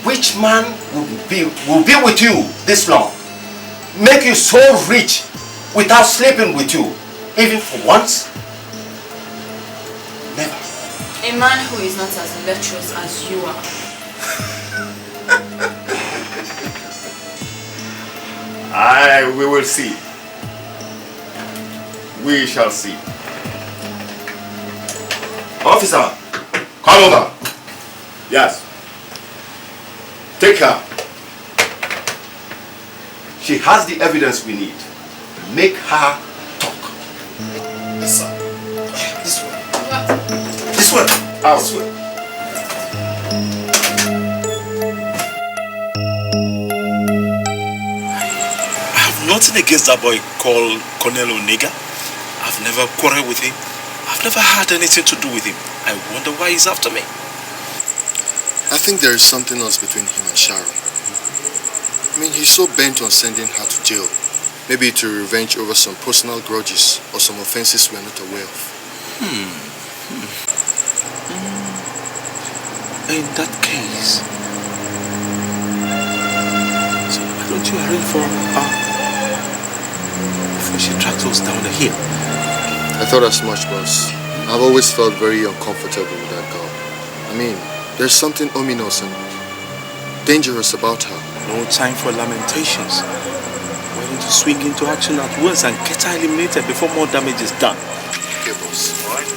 which man will be with you this long? Make you so rich without sleeping with you, even for once? Never. A man who is not as lecherous as you are. We will see. We shall see. Officer, come over. Yes. Take her. She has the evidence we need. Make her talk. Yes, sir. This way. What? This way. Out. This way. Nothing against that boy called Colonel Nneka. I've never quarreled with him. I've never had anything to do with him. I wonder why he's after me. I think there is something else between him and Sharon. I mean, he's so bent on sending her to jail. Maybe to revenge over some personal grudges or some offenses we're not aware of. In that case, so why don't you arrange for before she drags us down the hill? I thought as much, boss. I've always felt very uncomfortable with that girl. I mean, there's something ominous and dangerous about her. No time for lamentations. Why don't you swing into action at once and get her eliminated before more damage is done? Okay, boss. All right.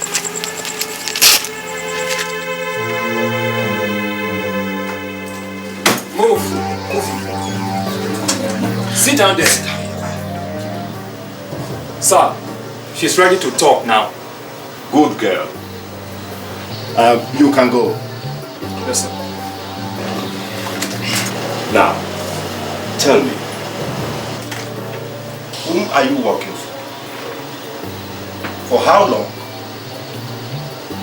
Move. Sit down there. Sir, she's ready to talk now. Good girl. You can go. Yes, sir. Now, tell me, whom are you working for? For how long?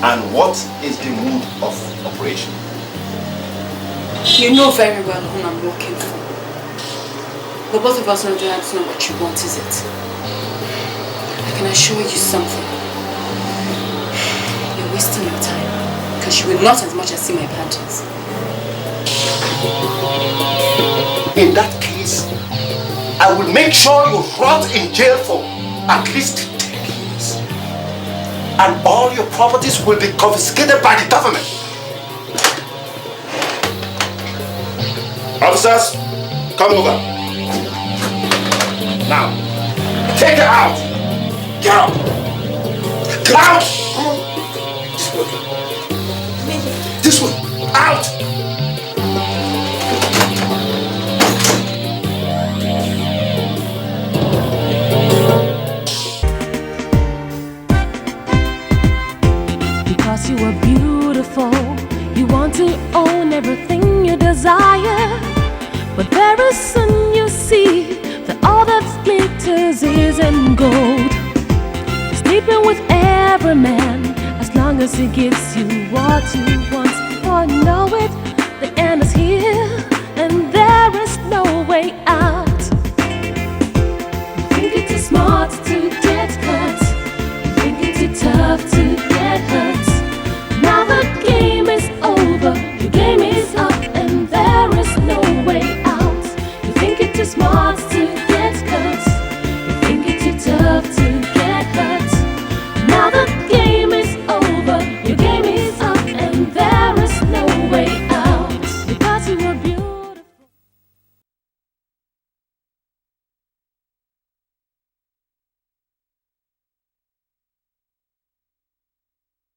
And what is the mode of operation? You know very well whom I'm working for. But both of us know that's not what you want, is it? I can assure you something. You're wasting your time. Because you will not as much as see my panties. In that case, I will make sure you rot in jail for at least 10 years. And all your properties will be confiscated by the government. Officers, come over. Now, take her out. Get out. Get out. This way. Out. Because you are beautiful, you want to own everything you desire. But very soon you see that all that glitters isn't gold. You're sleeping with every man as long as he gives you what you